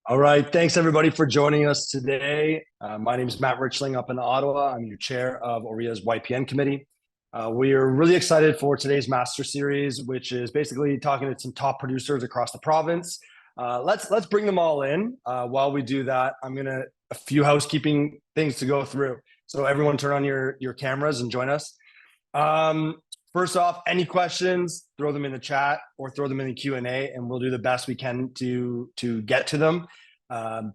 All right. Thanks, everybody, for joining us today. My name is Matt Richling up in Ottawa. I'm your chair of OREA's YPN committee. We are really excited for today's master series, which is basically talking to some top producers across the province. Let's bring them all in. While we do that, a few housekeeping things to go through. So everyone turn on your cameras and join us. First off, any questions, throw them in the chat or throw them in the Q&A, and we'll do the best we can to get to them.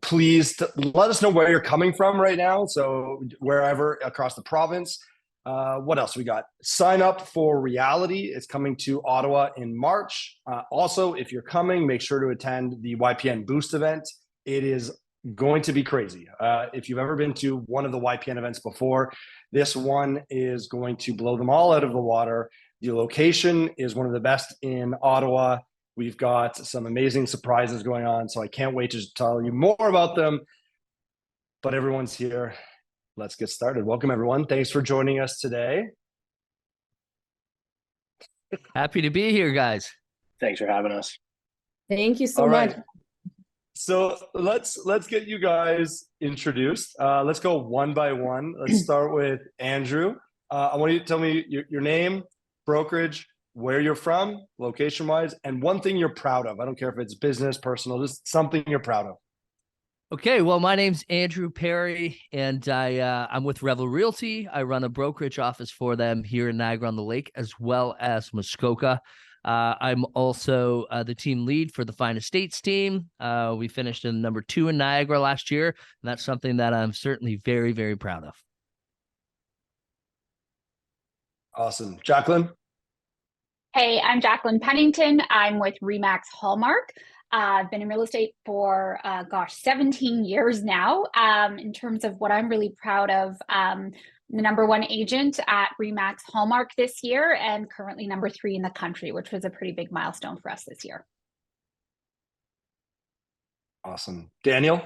Please let us know where you're coming from right now. So wherever across the province. What else we got? Sign up for Reality. It's coming to Ottawa in March. Also, if you're coming, make sure to attend the YPN Boost event. It is going to be crazy. If you've ever been to one of the YPN events before, this one is going to blow them all out of the water. The location is one of the best in Ottawa. We've got some amazing surprises going on, so I can't wait to tell you more about them. But everyone's here. Let's get started. Welcome, everyone. Thanks for joining us today. Happy to be here, guys. Thanks for having us. Thank you so much. So let's get you guys introduced. Let's go one by one. Let's start with Andrew. I want you to tell me your name, brokerage, where you're from, location-wise, and one thing you're proud of. I don't care if it's business, personal, just something you're proud of. Okay, well, my name's Andrew Perrie, and I'm with REVEL Realty. I run a brokerage office for them here in Niagara-on-the-Lake, as well as Muskoka. I'm also the team lead for the Fine Estates team. We finished in number 2 in Niagara last year, and that's something that I'm certainly very, very proud of. Awesome. Jacqueline? Hey, I'm Jacqueline Pennington. I'm with RE/MAX HALLMARK. I've been in real estate for, 17 years now. In terms of what I'm really proud of, the number 1 agent at RE/MAX HALLMARK this year, and currently number 3 in the country, which was a pretty big milestone for us this year. Awesome. Daniel?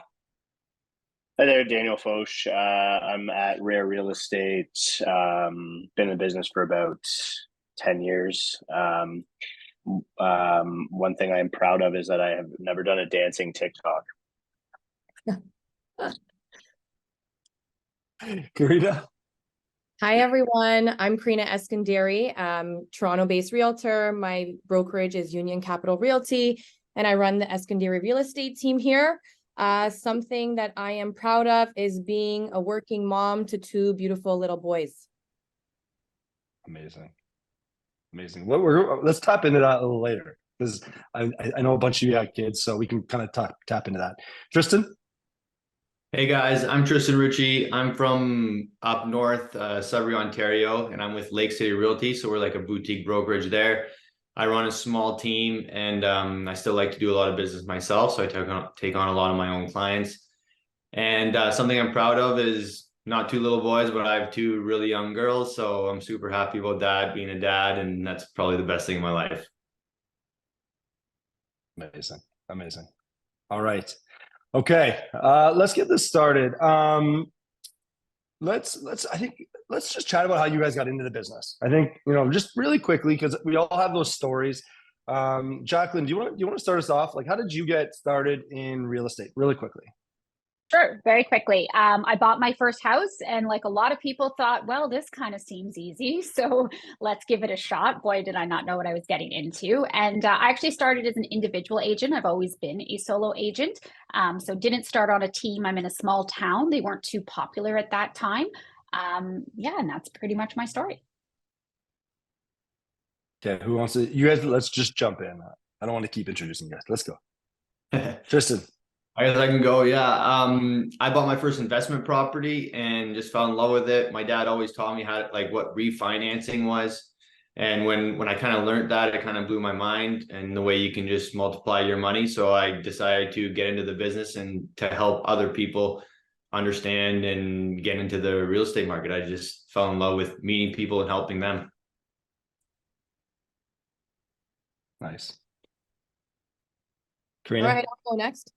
Hi there, Daniel Foch. I'm at Rare Real Estate. Been in the business for about 10 years. One thing I am proud of is that I have never done a dancing TikTok. Karina? Hi, everyone. I'm Karina Eskandary, Toronto-based realtor. My brokerage is Union Capital Realty, and I run the Eskandary real estate team here. Something that I am proud of is being a working mom to 2 beautiful little boys. Amazing. Amazing. Let's tap into that a little later, because I know a bunch of you got kids, so we can kind of tap into that. Tristan? Hey guys, I'm Tristan Ritchie. I'm from up north, Sudbury, Ontario, and I'm with Lake City Realty. So we're like a boutique brokerage there. I run a small team, and I still like to do a lot of business myself. So I take on a lot of my own clients. And something I'm proud of is not 2 little boys, but I have 2 really young girls. So I'm super happy about that, being a dad, and that's probably the best thing in my life. Amazing. Amazing. All right. Okay. Let's get this started. Let's just chat about how you guys got into the business. I think, just really quickly, because we all have those stories. Jacqueline, do you want to start us off? Like, how did you get started in real estate really quickly? Sure, very quickly. I bought my first house, and like a lot of people thought, well, this kind of seems easy, so let's give it a shot. Boy, did I not know what I was getting into. And I actually started as an individual agent. I've always been a solo agent, so didn't start on a team. I'm in a small town. They weren't too popular at that time. Yeah, and that's pretty much my story. Okay, who wants to? You guys, let's just jump in. I don't want to keep introducing you guys. Let's go. Tristan. I guess I can go. Yeah. I bought my first investment property and just fell in love with it. My dad always taught me what refinancing was. And when I kind of learned that, it kind of blew my mind, and the way you can just multiply your money. So I decided to get into the business and to help other people understand and get into the real estate market. I just fell in love with meeting people and helping them. Nice. Karina? All right, I'll go next.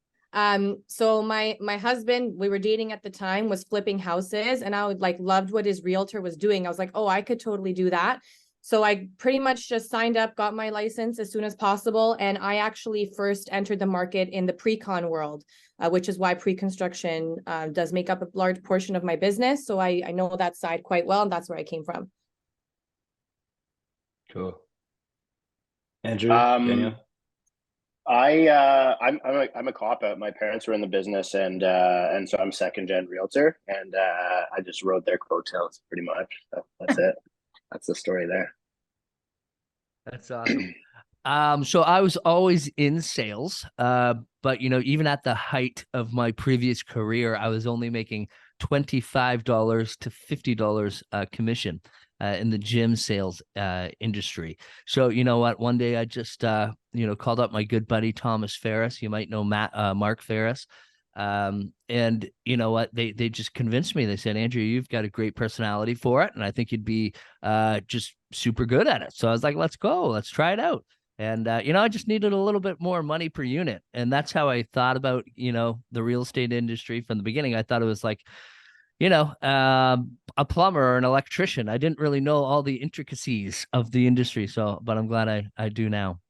So my husband, we were dating at the time, was flipping houses, and I loved what his realtor was doing. I was like, oh, I could totally do that. So I pretty much just signed up, got my license as soon as possible. And I actually first entered the market in the pre-con world, which is why pre-construction does make up a large portion of my business. So I know that side quite well, and that's where I came from. Cool. Andrew, Daniel? I'm a cop out. My parents were in the business, and so I'm second gen realtor, and I just rode their coattails pretty much. So that's it. That's the story there. That's awesome. So I was always in sales, but even at the height of my previous career, I was only making $25 to $50 commission in the gym sales industry. So you know what? One day I just called up my good buddy Thomas Ferris. You might know Mark Ferris. And you know what? They just convinced me. They said, Andrew, you've got a great personality for it, and I think you'd be just super good at it. So I was like, let's go, let's try it out. And I just needed a little bit more money per unit, and that's how I thought about the real estate industry from the beginning. I thought it was like a plumber or an electrician. I didn't really know all the intricacies of the industry. But I'm glad I do now.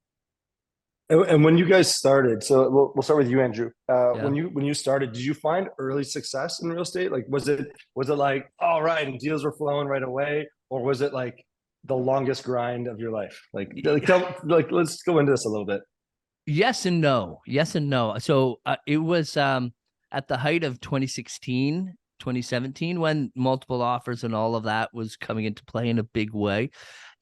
And when you guys started, so we'll start with you, Andrew. Yeah. When you started, did you find early success in real estate? Like, was it like, all right, and deals were flowing right away, or was it like the longest grind of your life? Like let's go into this a little bit. Yes and no. So it was at the height of 2016, 2017, when multiple offers and all of that was coming into play in a big way.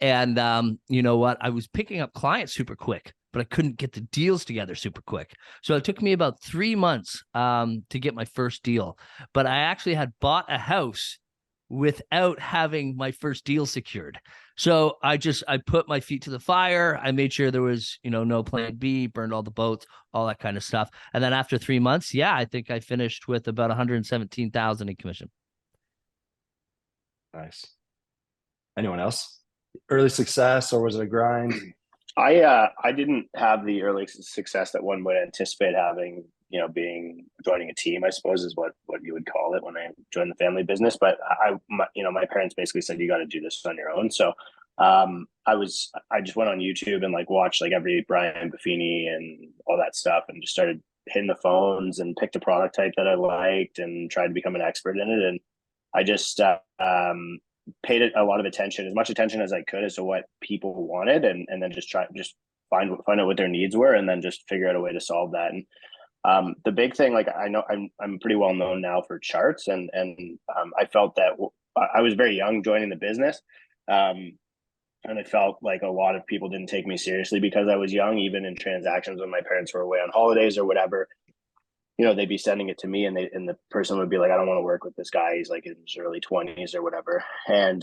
And you know what? I was picking up clients super quick, but I couldn't get the deals together super quick. So it took me about 3 months to get my first deal. But I actually had bought a house without having my first deal secured. So I put my feet to the fire. I made sure there was, no plan B, burned all the boats, all that kind of stuff. And then after 3 months, I think I finished with about 117,000 in commission. Nice. Anyone else? Early success, or was it a grind? I didn't have the early success that one would anticipate having, joining a team, I suppose, is what you would call it when I joined the family business. But my parents basically said, you got to do this on your own. So I just went on YouTube and watched every Brian Buffini and all that stuff, and just started hitting the phones and picked a product type that I liked and tried to become an expert in it. And I just paid it a lot of attention, as much attention as I could, as to what people wanted, and then just find out what their needs were, and then just figure out a way to solve that. And the big thing, I know I'm pretty well known now for charts, and I felt that I was very young joining the business, and I felt like a lot of people didn't take me seriously because I was young, even in transactions when my parents were away on holidays or whatever. They'd be sending it to me, and the person would be like, I don't want to work with this guy. He's in his early 20s or whatever. And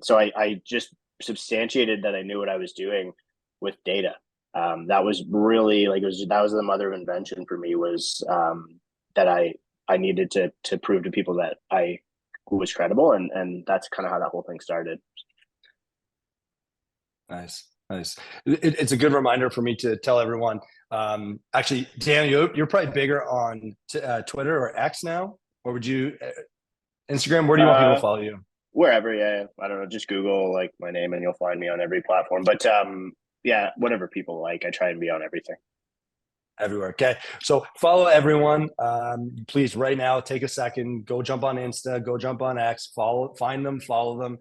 so I just substantiated that I knew what I was doing with data. That was really that was the mother of invention for me, was that I needed to prove to people that I was credible. And that's kind of how that whole thing started. Nice. It's a good reminder for me to tell everyone. Actually, Dan, you're probably bigger on Twitter or X now, or would you Instagram? Where do you want people to follow you? Wherever, yeah. I don't know. Just Google my name, and you'll find me on every platform. But whatever people like, I try and be on everything. Everywhere. Okay. So follow everyone. Please, right now, take a second, go jump on Insta, go jump on X, find them, follow them.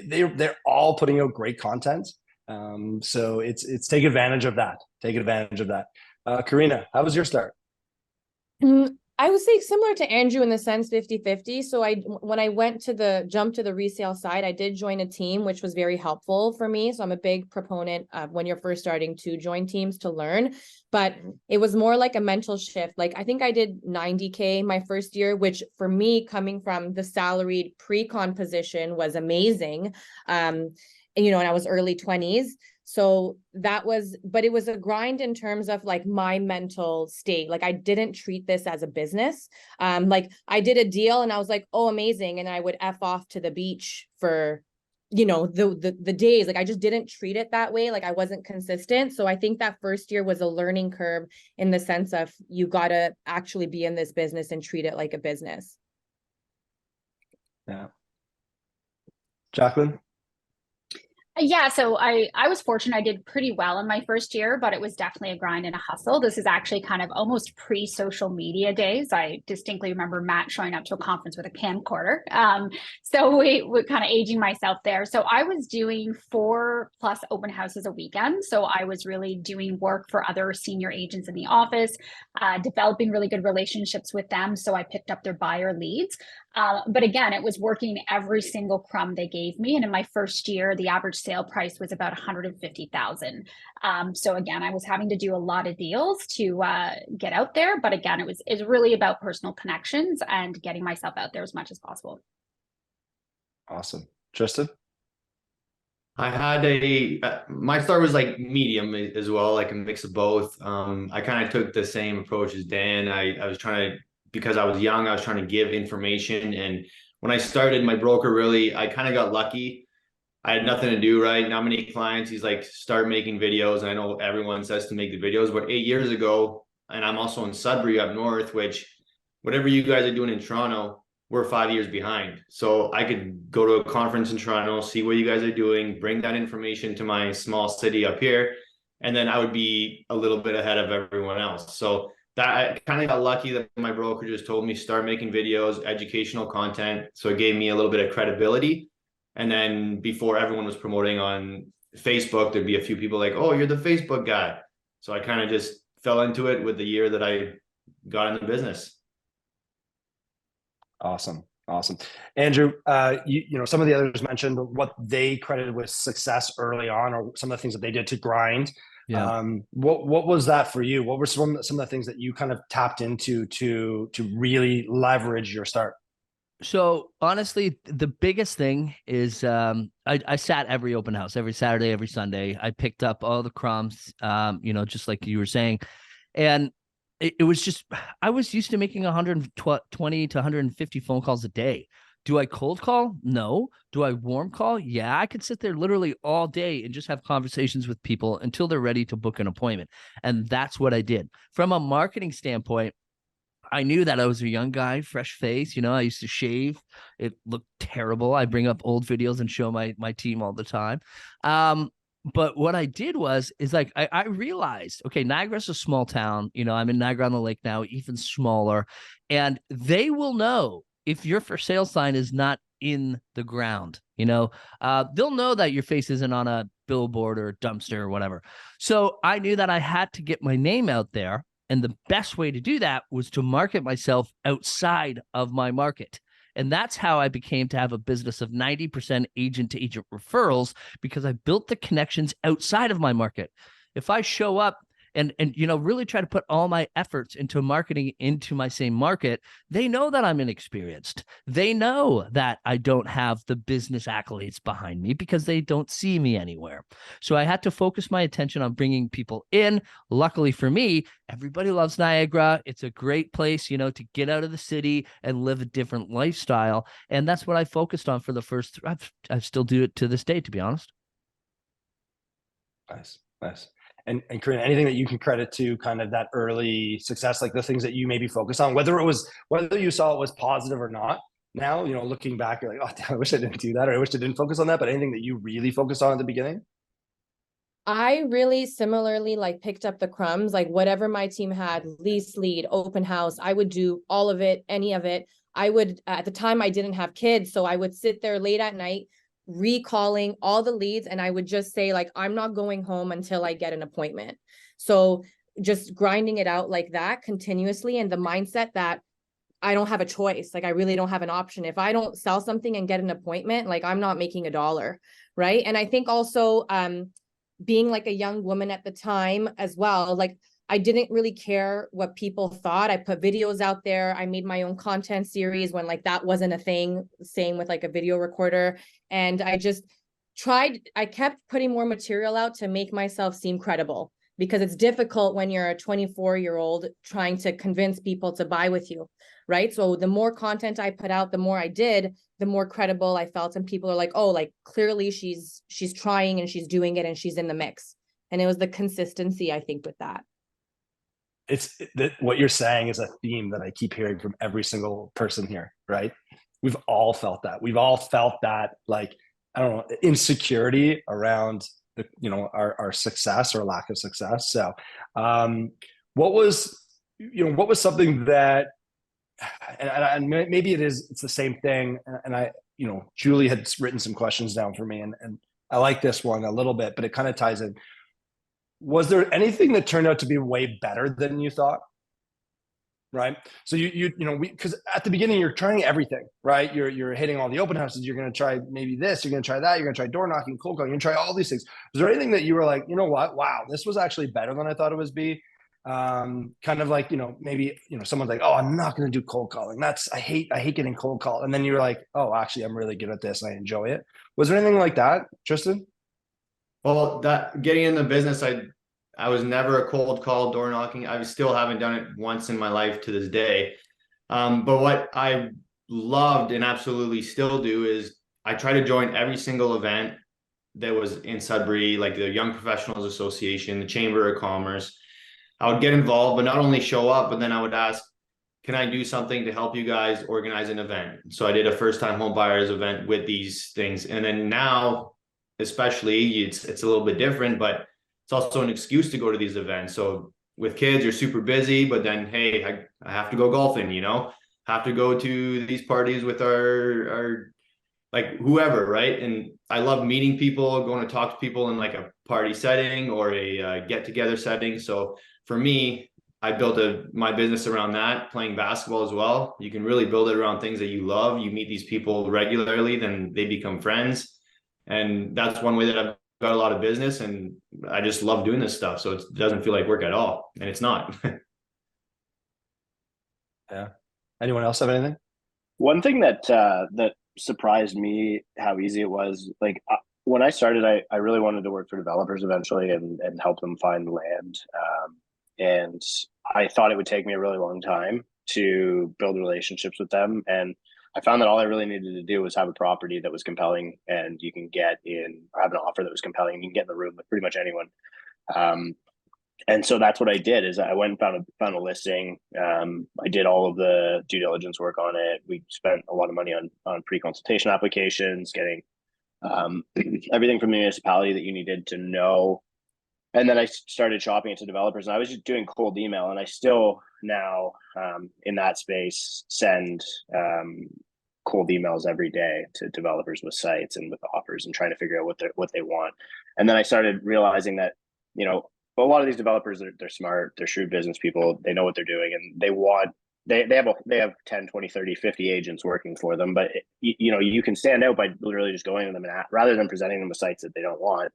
They're all putting out great content. So it's take advantage of that. Karina, how was your start? I would say similar to Andrew in the sense 50-50. So when I went to jump to the resale side, I did join a team, which was very helpful for me. So I'm a big proponent of when you're first starting to join teams to learn, but it was more like a mental shift. I think I did 90K my first year, which for me, coming from the salaried pre-con position, was amazing. And I was early 20s. So but it was a grind in terms of my mental state. I didn't treat this as a business. I did a deal and I was like, oh, amazing. And I would F off to the beach for, the days. I just didn't treat it that way. I wasn't consistent. So I think that first year was a learning curve in the sense of you got to actually be in this business and treat it like a business. Yeah. Jacqueline? Yeah, so I was fortunate. I did pretty well in my first year, but it was definitely a grind and a hustle. This is actually kind of almost pre-social media days. I distinctly remember Matt showing up to a conference with a camcorder. So we kind of aging myself there. So I was doing 4+ open houses a weekend. So I was really doing work for other senior agents in the office, developing really good relationships with them. So I picked up their buyer leads. But again, it was working every single crumb they gave me. And in my first year, the average sale price was about 150,000. So again, I was having to do a lot of deals to get out there. But again, it's really about personal connections and getting myself out there as much as possible. Awesome. Tristan? I had my start was like medium as well, like a mix of both. I kind of took the same approach as Dan. I was trying to, because I was young, I was trying to give information. And when I started my broker, really, I kind of got lucky. I had nothing to do, right? Not many clients. He's like, start making videos. And I know everyone says to make the videos, but 8 years ago, and I'm also in Sudbury up north, which whatever you guys are doing in Toronto, we're 5 years behind. So I could go to a conference in Toronto, see what you guys are doing, bring that information to my small city up here, and then I would be a little bit ahead of everyone else. So that I kind of got lucky that my broker just told me start making videos, educational content. So it gave me a little bit of credibility. And then before everyone was promoting on Facebook, there'd be a few people like, oh, you're the Facebook guy. So I kind of just fell into it with the year that I got in the business. Awesome. Awesome. Andrew, you know, some of the others mentioned what they credited with success early on, or some of the things that they did to grind. Yeah. What was that for you? What were some of the things that you kind of tapped into to really leverage your start? So honestly, the biggest thing is I sat every open house, every Saturday, every Sunday. I picked up all the crumbs, you know, just like you were saying. And it was just, I was used to making 120 to 150 phone calls a day. Do I cold call? No. Do I warm call? Yeah, I could sit there literally all day and just have conversations with people until they're ready to book an appointment. And that's what I did. From a marketing standpoint, I knew that I was a young guy, fresh face. You know, I used to shave. It looked terrible. I bring up old videos and show my team all the time. But what I did is like, I realized, okay, Niagara's a small town. You know, I'm in Niagara on the Lake now, even smaller. And they will know if your for sale sign is not in the ground. You know, they'll know that your face isn't on a billboard or a dumpster or whatever. So I knew that I had to get my name out there. And the best way to do that was to market myself outside of my market. And that's how I became to have a business of 90% agent to agent referrals, because I built the connections outside of my market. If I show up and you know, really try to put all my efforts into marketing into my same market, they know that I'm inexperienced. They know that I don't have the business accolades behind me because they don't see me anywhere. So I had to focus my attention on bringing people in. Luckily for me, everybody loves Niagara. It's a great place, you know, to get out of the city and live a different lifestyle. And that's what I focused on for the first, I still do it to this day, to be honest. Nice, nice. And Karina, anything that you can credit to kind of that early success, like the things that you maybe focus on, whether you saw it was positive or not. Now, you know, looking back, you're like, oh, damn, I wish I didn't do that, or I wish I didn't focus on that. But anything that you really focused on at the beginning? I really similarly like picked up the crumbs, like whatever my team had, lease lead, open house, I would do all of it, any of it. I would, at the time I didn't have kids, so I would sit there late at night recalling all the leads, and I would just say like, I'm not going home until I get an appointment. So just grinding it out like that continuously, and the mindset that I don't have a choice. Like I really don't have an option. If I don't sell something and get an appointment, like I'm not making a dollar, right? And I think also being like a young woman at the time as well, like I didn't really care what people thought. I put videos out there. I made my own content series when like that wasn't a thing, same with like a video recorder. And I just I kept putting more material out to make myself seem credible, because it's difficult when you're a 24-year-old trying to convince people to buy with you, right? So the more content I put out, the more I did, the more credible I felt. And people are like, oh, like clearly she's trying and she's doing it and she's in the mix. And it was the consistency, I think, with that. What you're saying is a theme that I keep hearing from every single person here, right? We've all felt that. We've all felt that, like, I don't know, insecurity around the, our success or lack of success. So what was, what was something that, and maybe it's the same thing. And I, Julie had written some questions down for me, and I like this one a little bit, but it kind of ties in. Was there anything that turned out to be way better than you thought? Right. So because at the beginning you're trying everything, right? You're hitting all the open houses. You're going to try maybe this. You're going to try that. You're going to try door knocking, cold calling. You're going to try all these things. Was there anything that you were like, you know what? Wow, this was actually better than I thought it was be. Kind of like, maybe, someone's like, oh, I'm not going to do cold calling. I hate getting cold called. And then you're like, oh, actually, I'm really good at this and I enjoy it. Was there anything like that, Tristan? Well, that getting in the business, I was never a cold call, door knocking. I still haven't done it once in my life to this day. But what I loved and absolutely still do is I try to join every single event that was in Sudbury, like the Young Professionals Association, the Chamber of Commerce. I would get involved, but not only show up, but then I would ask, can I do something to help you guys organize an event? So I did a first-time home buyers event with these things. And then now, especially, it's a little bit different, but it's also an excuse to go to these events. So with kids, you're super busy, but then, hey, I have to go golfing, have to go to these parties with our like whoever, right? And I love meeting people, going to talk to people in like a party setting or a get-together setting. So for me, I built my business around that, playing basketball as well. You can really build it around things that you love. You meet these people regularly, then they become friends. And that's one way that I've got a lot of business, and I just love doing this stuff. So it doesn't feel like work at all. And it's not. Yeah. Anyone else have anything? One thing that surprised me how easy it was, like when I started, I really wanted to work for developers eventually and help them find land. And I thought it would take me a really long time to build relationships with them. And I found that all I really needed to do was have a property that was compelling, and you can get in, or have an offer that was compelling. You can get in the room with pretty much anyone. And so that's what I did. Is I went and found a listing. I did all of the due diligence work on it. We spent a lot of money on pre-consultation applications, getting everything from the municipality that you needed to know. And then I started shopping it to developers, and I was just doing cold email. And I still now in that space send cold emails every day to developers with sites and with offers, and trying to figure out what they want. And then I started realizing that, a lot of these developers, they're smart, they're shrewd business people, they know what they're doing, and they have 10, 20, 30, 50 agents working for them. But you can stand out by literally just going to them and rather than presenting them with sites that they don't want,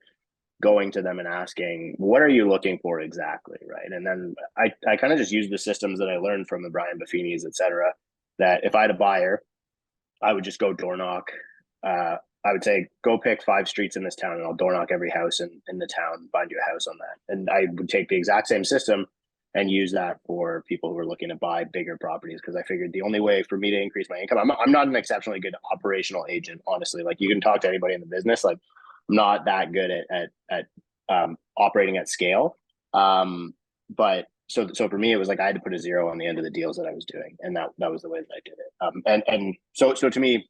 going to them and asking, what are you looking for exactly, right? And then I kind of just used the systems that I learned from the Brian Buffini's, et cetera, that if I had a buyer, I would just go door knock. I would say, go pick 5 streets in this town, and I'll door knock every house in the town, find you a house on that. And I would take the exact same system and use that for people who are looking to buy bigger properties, because I figured the only way for me to increase my income, I'm not an exceptionally good operational agent, honestly. Like, you can talk to anybody in the business, like, I'm not that good at operating at scale. But so for me, it was like I had to put a 0 on the end of the deals that I was doing, and that was the way that I did it. And so to me,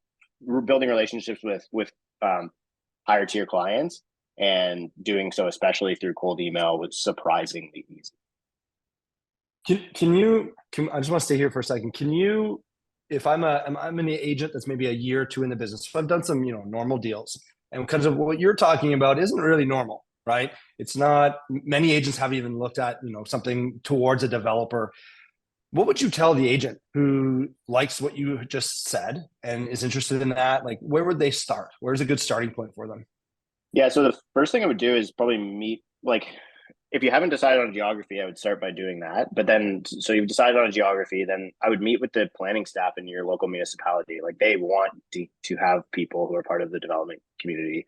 building relationships with higher tier clients, and doing so especially through cold email, was surprisingly easy. I just want to stay here for a second. Can you, if I'm an agent that's maybe a year or 2 in the business, so I've done some normal deals, and because of what you're talking about isn't really normal, right? It's not, many agents haven't even looked at something towards a developer. What would you tell the agent who likes what you just said and is interested in that? Like, where would they start? Where's a good starting point for them? Yeah, so the first thing I would do is probably meet, like, if you haven't decided on geography, I would start by doing that. But then, so you've decided on a geography, then I would meet with the planning staff in your local municipality. Like, they want to have people who are part of the development community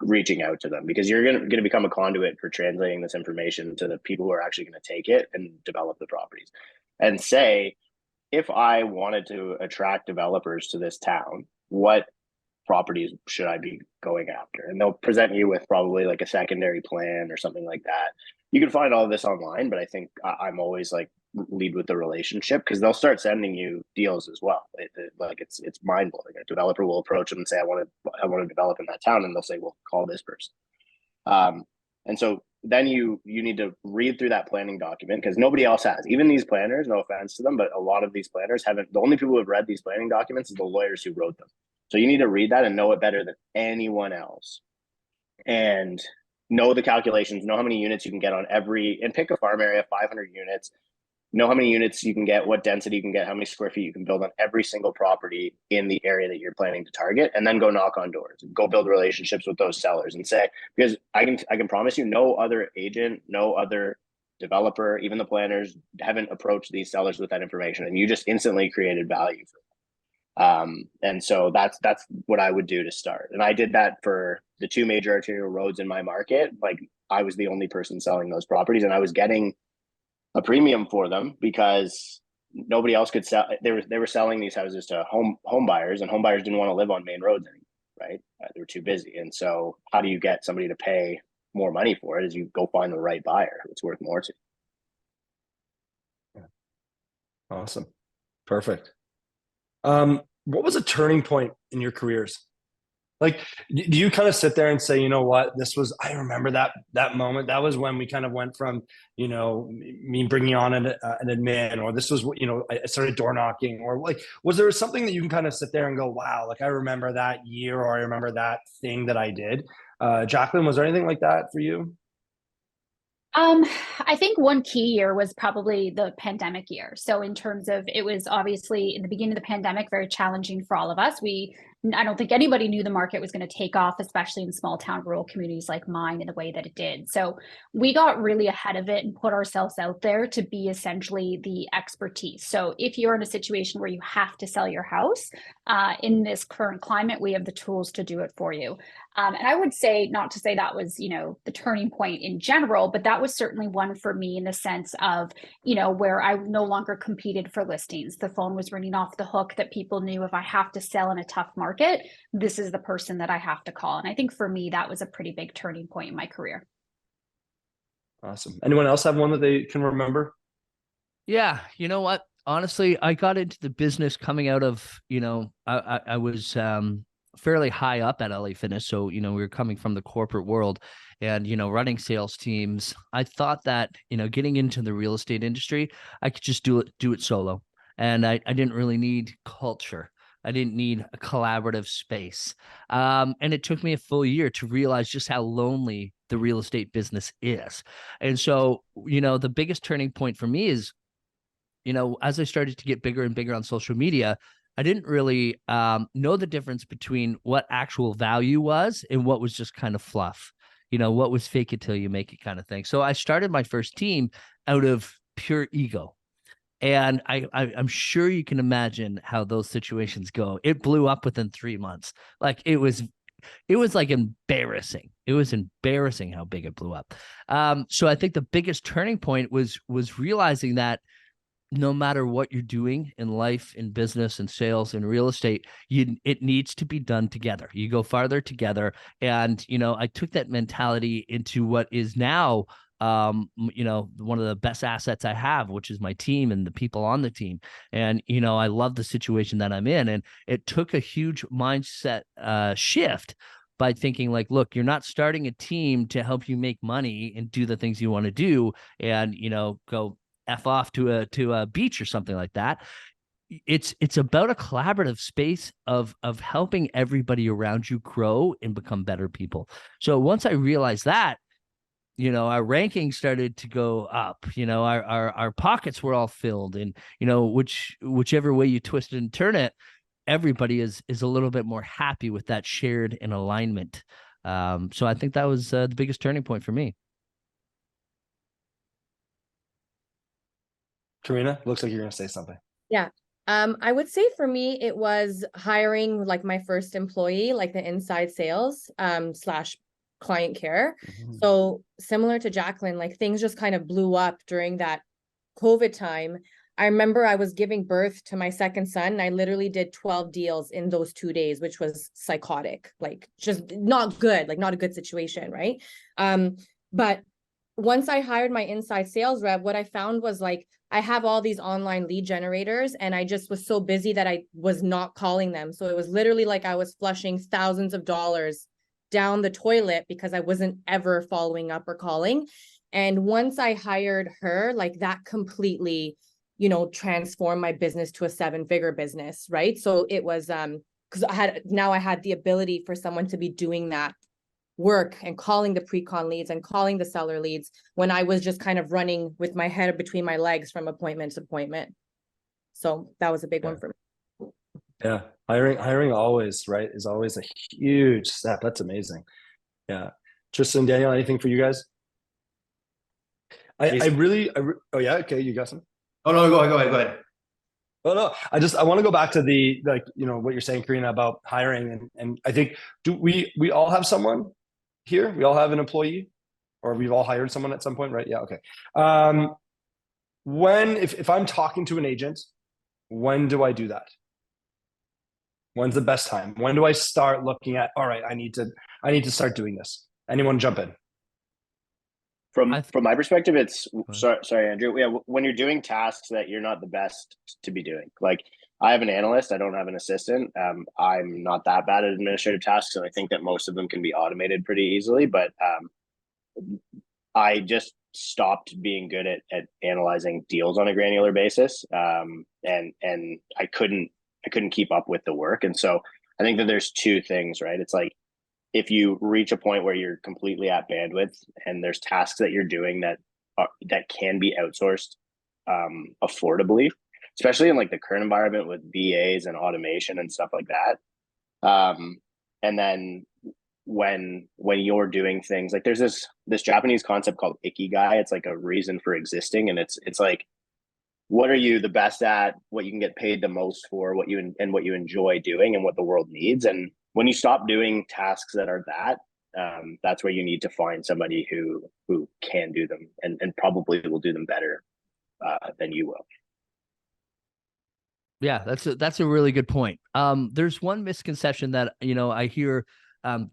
reaching out to them, because you're going to become a conduit for translating this information to the people who are actually going to take it and develop the properties. And say, if I wanted to attract developers to this town, what properties should I be going after? And they'll present you with probably like a secondary plan or something like that. You can find all of this online, but I think I'm always like lead with the relationship, because they'll start sending you deals as well. It's mind blowing. A developer will approach them and say, I want to develop in that town, and they'll say, well, call this person. And so then you need to read through that planning document, because nobody else has. Even these planners, no offense to them, but a lot of these planners haven't. The only people who have read these planning documents is the lawyers who wrote them. So you need to read that and know it better than anyone else, and know the calculations, know how many units you can get on and pick a farm area, 500 units, know how many units you can get, what density you can get, how many square feet you can build on every single property in the area that you're planning to target, and then go knock on doors, go build relationships with those sellers and say, because I can promise you, no other agent, no other developer, even the planners haven't approached these sellers with that information, and you just instantly created value for them. And so that's what I would do to start. And I did that for the 2 major arterial roads in my market. Like, I was the only person selling those properties, and I was getting a premium for them because nobody else could sell. They were selling these houses to home buyers, and home buyers didn't want to live on main roads anymore, right? They were too busy. And so how do you get somebody to pay more money for it? Is you go find the right buyer it's worth more to. Awesome. Perfect. What was a turning point in your careers? Like, do you kind of sit there and say, you know what, I remember that moment. That was when we kind of went from, me bringing on an admin, or this was, I started door knocking, or like, was there something that you can kind of sit there and go, wow, like I remember that year, or I remember that thing that I did? Jacqueline, was there anything like that for you? I think one key year was probably the pandemic year. So in terms of, it was obviously in the beginning of the pandemic, very challenging for all of us. I don't think anybody knew the market was going to take off, especially in small town rural communities like mine, in the way that it did. So we got really ahead of it and put ourselves out there to be essentially the expertise. So if you're in a situation where you have to sell your house, in this current climate, we have the tools to do it for you. And I would say, not to say that was, the turning point in general, but that was certainly one for me, in the sense of, where I no longer competed for listings. The phone was ringing off the hook, that people knew if I have to sell in a tough market, this is the person that I have to call. And I think for me, that was a pretty big turning point in my career. Awesome. Anyone else have one that they can remember? Yeah. You know what? Honestly, I got into the business coming out of, I was fairly high up at LA Fitness. So, we were coming from the corporate world and, running sales teams. I thought that, getting into the real estate industry, I could just do it solo. And I didn't really need culture. I didn't need a collaborative space. And it took me a full year to realize just how lonely the real estate business is. And so, the biggest turning point for me is, as I started to get bigger and bigger on social media, I didn't really know the difference between what actual value was and what was just kind of fluff, what was fake it till you make it kind of thing. So I started my first team out of pure ego. And I'm sure you can imagine how those situations go. It blew up within 3 months. Like it was like embarrassing. It was embarrassing how big it blew up. So I think the biggest turning point was realizing that no matter what you're doing in life, in business, in sales, in real estate, it needs to be done together. You go farther together. And, I took that mentality into what is now, one of the best assets I have, which is my team and the people on the team. And, I love the situation that I'm in. And it took a huge mindset shift by thinking like, look, you're not starting a team to help you make money and do the things you want to do and, go F off to a beach or something like that. It's about a collaborative space of helping everybody around you grow and become better people. So once I realized that, our rankings started to go up, our pockets were all filled, and, whichever way you twist it and turn it, everybody is a little bit more happy with that shared and alignment. So I think that was the biggest turning point for me. Karina, looks like you're going to say something. Yeah. I would say for me, it was hiring like my first employee, like the inside sales / client care. Mm-hmm. So similar to Jacqueline, like things just kind of blew up during that COVID time. I remember I was giving birth to my second son, and I literally did 12 deals in those 2 days, which was psychotic, like just not good, like not a good situation, right? But once I hired my inside sales rep, what I found was like, I have all these online lead generators and I just was so busy that I was not calling them. So it was literally like I was flushing thousands of dollars down the toilet because I wasn't ever following up or calling. And once I hired her, like that completely, you know, transformed my business to a 7-figure business, right? So it was because I had the ability for someone to be doing that work and calling the pre-con leads and calling the seller leads when I was just kind of running with my head between my legs from appointment to appointment. So that was a big one for me. Yeah, hiring always, right, is always a huge step. That's amazing. Yeah. Tristan, Daniel, anything for you guys? Oh yeah, okay, you got some? Oh no, go ahead. Oh no, I want to go back to the, like, you know, what you're saying, Karina, about hiring, and I think, do we all have someone here? We all have an employee, or we've all hired someone at some point, right? Yeah, okay. If I'm talking to an agent, when do I do that? When's the best time? When do I start looking at, all right, I need to start doing this? Anyone jump in? From my perspective, it's sorry, Andrew. Yeah, when you're doing tasks that you're not the best to be doing, like I have an analyst, I don't have an assistant. I'm not that bad at administrative tasks, and I think that most of them can be automated pretty easily. But I just stopped being good at analyzing deals on a granular basis, and I couldn't keep up with the work. And so I think that there's two things, right? It's like, if you reach a point where you're completely at bandwidth and there's tasks that you're doing that can be outsourced affordably, especially in like the current environment with VAs and automation and stuff like that. And then when you're doing things like, there's this Japanese concept called ikigai. It's like a reason for existing, and it's like, what are you the best at, what you can get paid the most for, what you enjoy doing, and what the world needs. And when you stop doing tasks that are that's where you need to find somebody who can do them and probably will do them better than you will. Yeah, that's a really good point. There's one misconception that, you know, I hear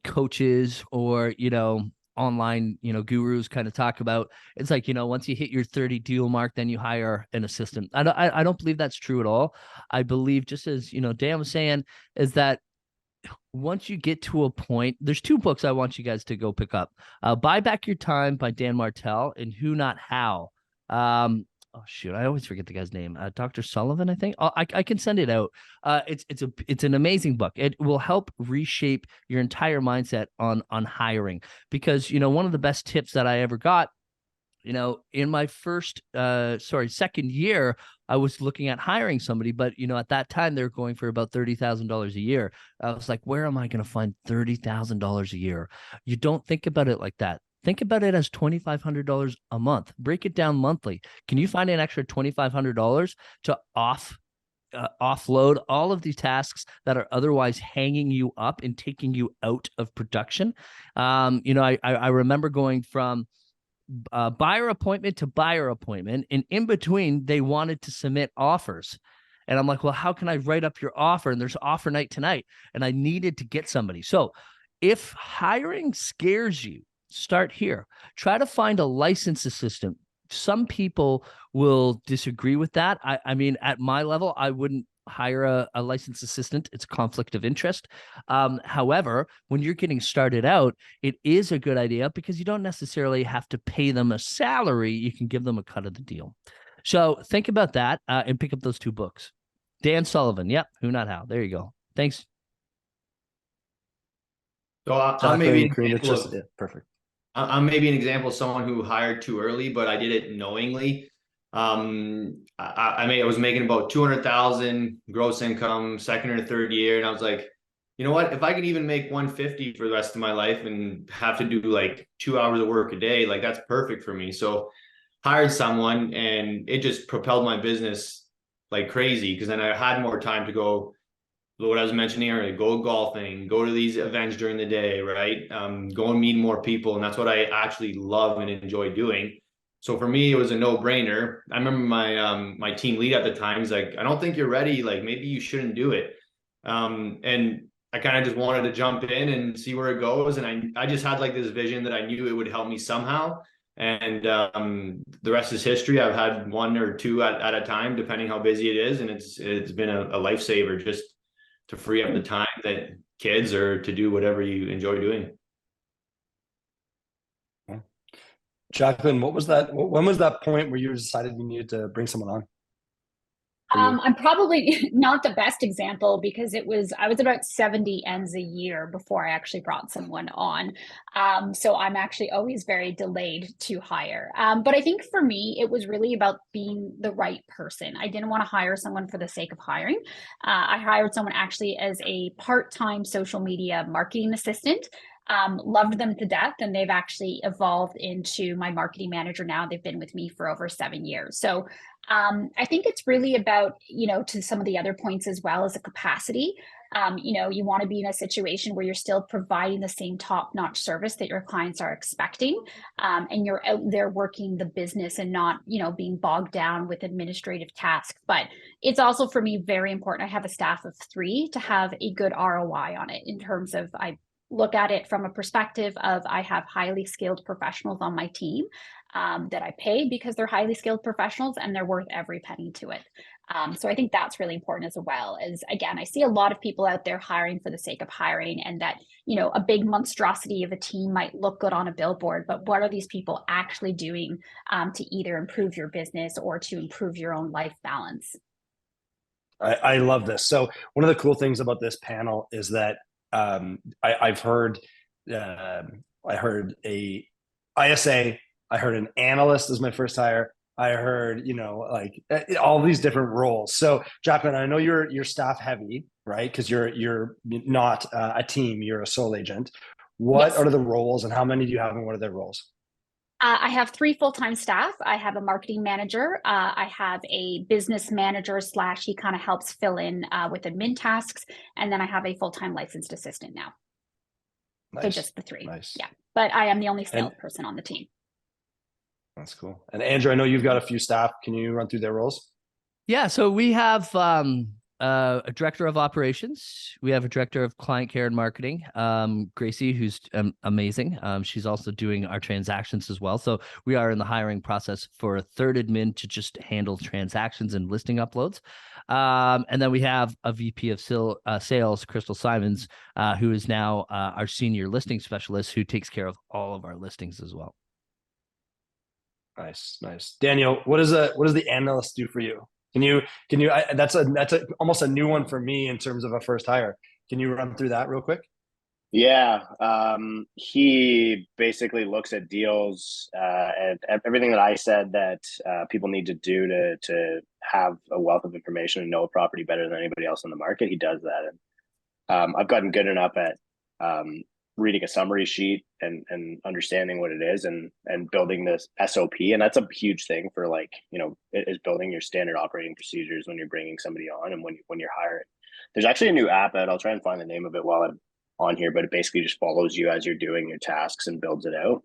coaches or, you know, online, you know, gurus kind of talk about. It's like, you know, once you hit your 30 deal mark, then you hire an assistant. I don't believe that's true at all. I believe, just as, you know, Dan was saying, is that once you get to a point, there's 2 books I want you guys to go pick up. Buy Back Your Time by Dan Martell and Who Not How. Oh shoot, I always forget the guy's name. Dr. Sullivan, I think. I can send it out. It's an amazing book. It will help reshape your entire mindset on hiring, because, you know, one of the best tips that I ever got, you know, in my second year, I was looking at hiring somebody, but, you know, at that time they were going for about $30,000 a year. I was like, where am I going to find $30,000 a year? You don't think about it like that. Think about it as $2,500 a month. Break it down monthly. Can you find an extra $2,500 to offload all of these tasks that are otherwise hanging you up and taking you out of production? You know, I remember going from buyer appointment to buyer appointment, and in between they wanted to submit offers, and I'm like, well, how can I write up your offer? And there's offer night tonight, and I needed to get somebody. So if hiring scares you, start here. Try to find a licensed assistant. Some people will disagree with that. I mean, at my level, I wouldn't hire a licensed assistant. It's a conflict of interest. However, when you're getting started out, it is a good idea because you don't necessarily have to pay them a salary. You can give them a cut of the deal. So think about that and pick up those 2 books. Dan Sullivan. Yep. Who Not How. There you go. Thanks. So I'm maybe perfect. I'm maybe an example of someone who hired too early, but I did it knowingly. I was making about 200,000 gross income, second or third year, and I was like, you know what? If I could even make 150 for the rest of my life and have to do like 2 hours of work a day, like that's perfect for me. So hired someone, and it just propelled my business like crazy, because then I had more time to go, what I was mentioning earlier, go golfing, go to these events during the day, right? Go and meet more people. And that's what I actually love and enjoy doing. So for me, it was a no-brainer. I remember my team lead at the time, he's like, I don't think you're ready. Like, maybe you shouldn't do it. And I kind of just wanted to jump in and see where it goes. And I just had like this vision that I knew it would help me somehow. And the rest is history. I've had one or two at a time, depending how busy it is, and it's been a lifesaver just to free up the time that kids or to do whatever you enjoy doing. Jacqueline, what was that? When was that point where you decided you needed to bring someone on? I'm probably not the best example because I was about 70 ends a year before I actually brought someone on. So I'm actually always very delayed to hire. But I think for me, it was really about being the right person. I didn't want to hire someone for the sake of hiring. I hired someone actually as a part-time social media marketing assistant. Loved them to death, and they've actually evolved into my marketing manager now. They've been with me for over 7 years. So I think it's really about, to some of the other points as well as a capacity. You want to be in a situation where you're still providing the same top-notch service that your clients are expecting, and you're out there working the business and not, being bogged down with administrative tasks. But it's also, for me, very important. I have a staff of 3 to have a good ROI on it in terms of I look at it from a perspective of I have highly skilled professionals on my team that I pay because they're highly skilled professionals and they're worth every penny to it. So I think that's really important as well. As again, I see a lot of people out there hiring for the sake of hiring, and that, a big monstrosity of a team might look good on a billboard, but what are these people actually doing to either improve your business or to improve your own life balance? I love this. So one of the cool things about this panel is that I've heard I heard a ISA, I heard an analyst as my first hire. I heard, all these different roles. So Jacqueline, I know you're staff heavy, right? Because you're not a team, you're a sole agent. What Yes. are the roles and how many do you have and what are their roles? I have 3 full-time staff. I have a marketing manager. I have a business manager / he kind of helps fill in with admin tasks. And then I have a full-time licensed assistant now. Nice. So just the 3. Nice. Yeah. But I am the only salesperson on the team. That's cool. And Andrew, I know you've got a few staff. Can you run through their roles? Yeah, so we have a director of operations. We have a director of client care and marketing, Gracie, who's amazing. She's also doing our transactions as well. So we are in the hiring process for a third admin to just handle transactions and listing uploads. And then we have a VP of sales, Crystal Simons, who is now our senior listing specialist, who takes care of all of our listings as well. Nice. Daniel, what does the analyst do for you? Can you? That's almost a new one for me in terms of a first hire. Can you run through that real quick? Yeah, he basically looks at deals and everything that I said that people need to do to have a wealth of information and know a property better than anybody else in the market. He does that, and I've gotten good enough at reading a summary sheet and understanding what it is and building this SOP. And that's a huge thing for is building your standard operating procedures when you're bringing somebody on and when you're hiring. There's actually a new app out. I'll try and find the name of it while I'm on here, but it basically just follows you as you're doing your tasks and builds it out.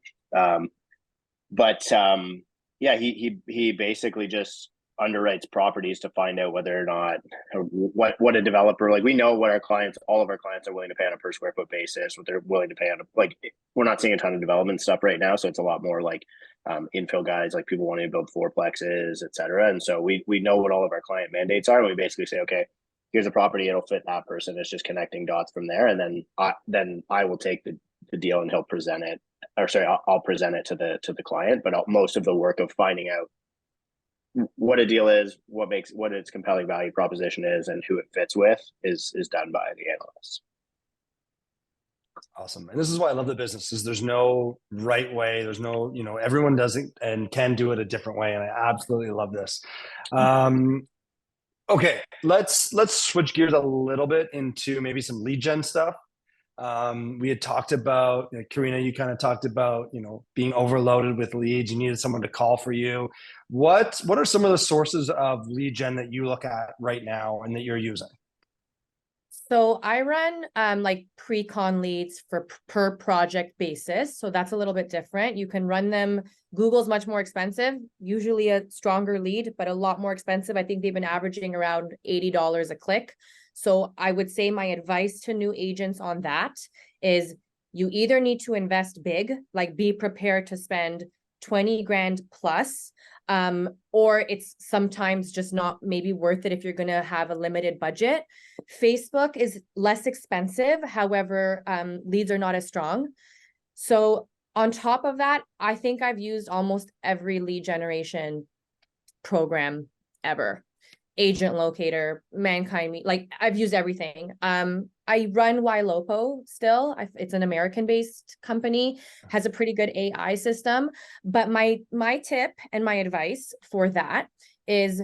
Yeah, he basically just underwrites properties to find out whether or not what a developer, we know what all of our clients are willing to pay on a per square foot basis, what they're willing to pay on we're not seeing a ton of development stuff right now, so it's a lot more infill guys, people wanting to build fourplexes, etc. And so we know what all of our client mandates are, and we basically say, okay, here's a property, it'll fit that person. It's just connecting dots from there, and then I will take the deal and he'll present it, I'll present it to the client. But most of the work of finding out what a deal is, what its compelling value proposition is, and who it fits with is done by the analysts. Awesome. And this is why I love the business, is there's no right way. There's no, everyone does it and can do it a different way. And I absolutely love this. Okay, let's switch gears a little bit into maybe some lead gen stuff. We had talked about, Karina, you kind of talked about, being overloaded with leads. You needed someone to call for you. What are some of the sources of lead gen that you look at right now and that you're using? So I run pre-con leads for per project basis. So that's a little bit different. You can run them. Google's much more expensive, usually a stronger lead, but a lot more expensive. I think they've been averaging around $80 a click. So I would say my advice to new agents on that is you either need to invest big, be prepared to spend 20 grand plus, or it's sometimes just not maybe worth it if you're going to have a limited budget. Facebook is less expensive. However, leads are not as strong. So on top of that, I think I've used almost every lead generation program ever. Agent Locator, Mankind, like I've used everything. I run YLopo still. It's an American-based company, has a pretty good AI system. But my tip and my advice for that is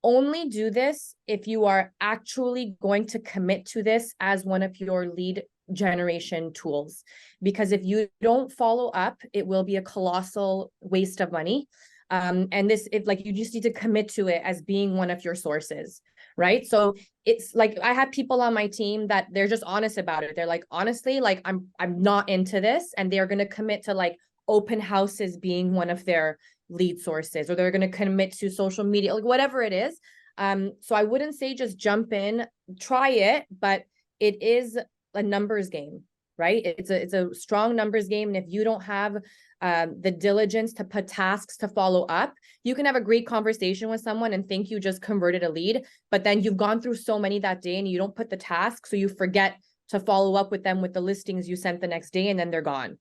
only do this if you are actually going to commit to this as one of your lead generation tools. Because if you don't follow up, it will be a colossal waste of money. And this, if like, you just need to commit to it as being one of your sources, right? So it's like, I have people on my team that they're just honest about it. They're like, honestly, like I'm not into this, and they're going to commit to like open houses being one of their lead sources, or they're going to commit to social media, like whatever it is. So I wouldn't say just jump in, try it, but it is a numbers game, right? It's a strong numbers game. And if you don't have the diligence to put tasks to follow up, you can have a great conversation with someone and think you just converted a lead, but then you've gone through so many that day and you don't put the task, so you forget to follow up with them with the listings you sent the next day, and then they're gone,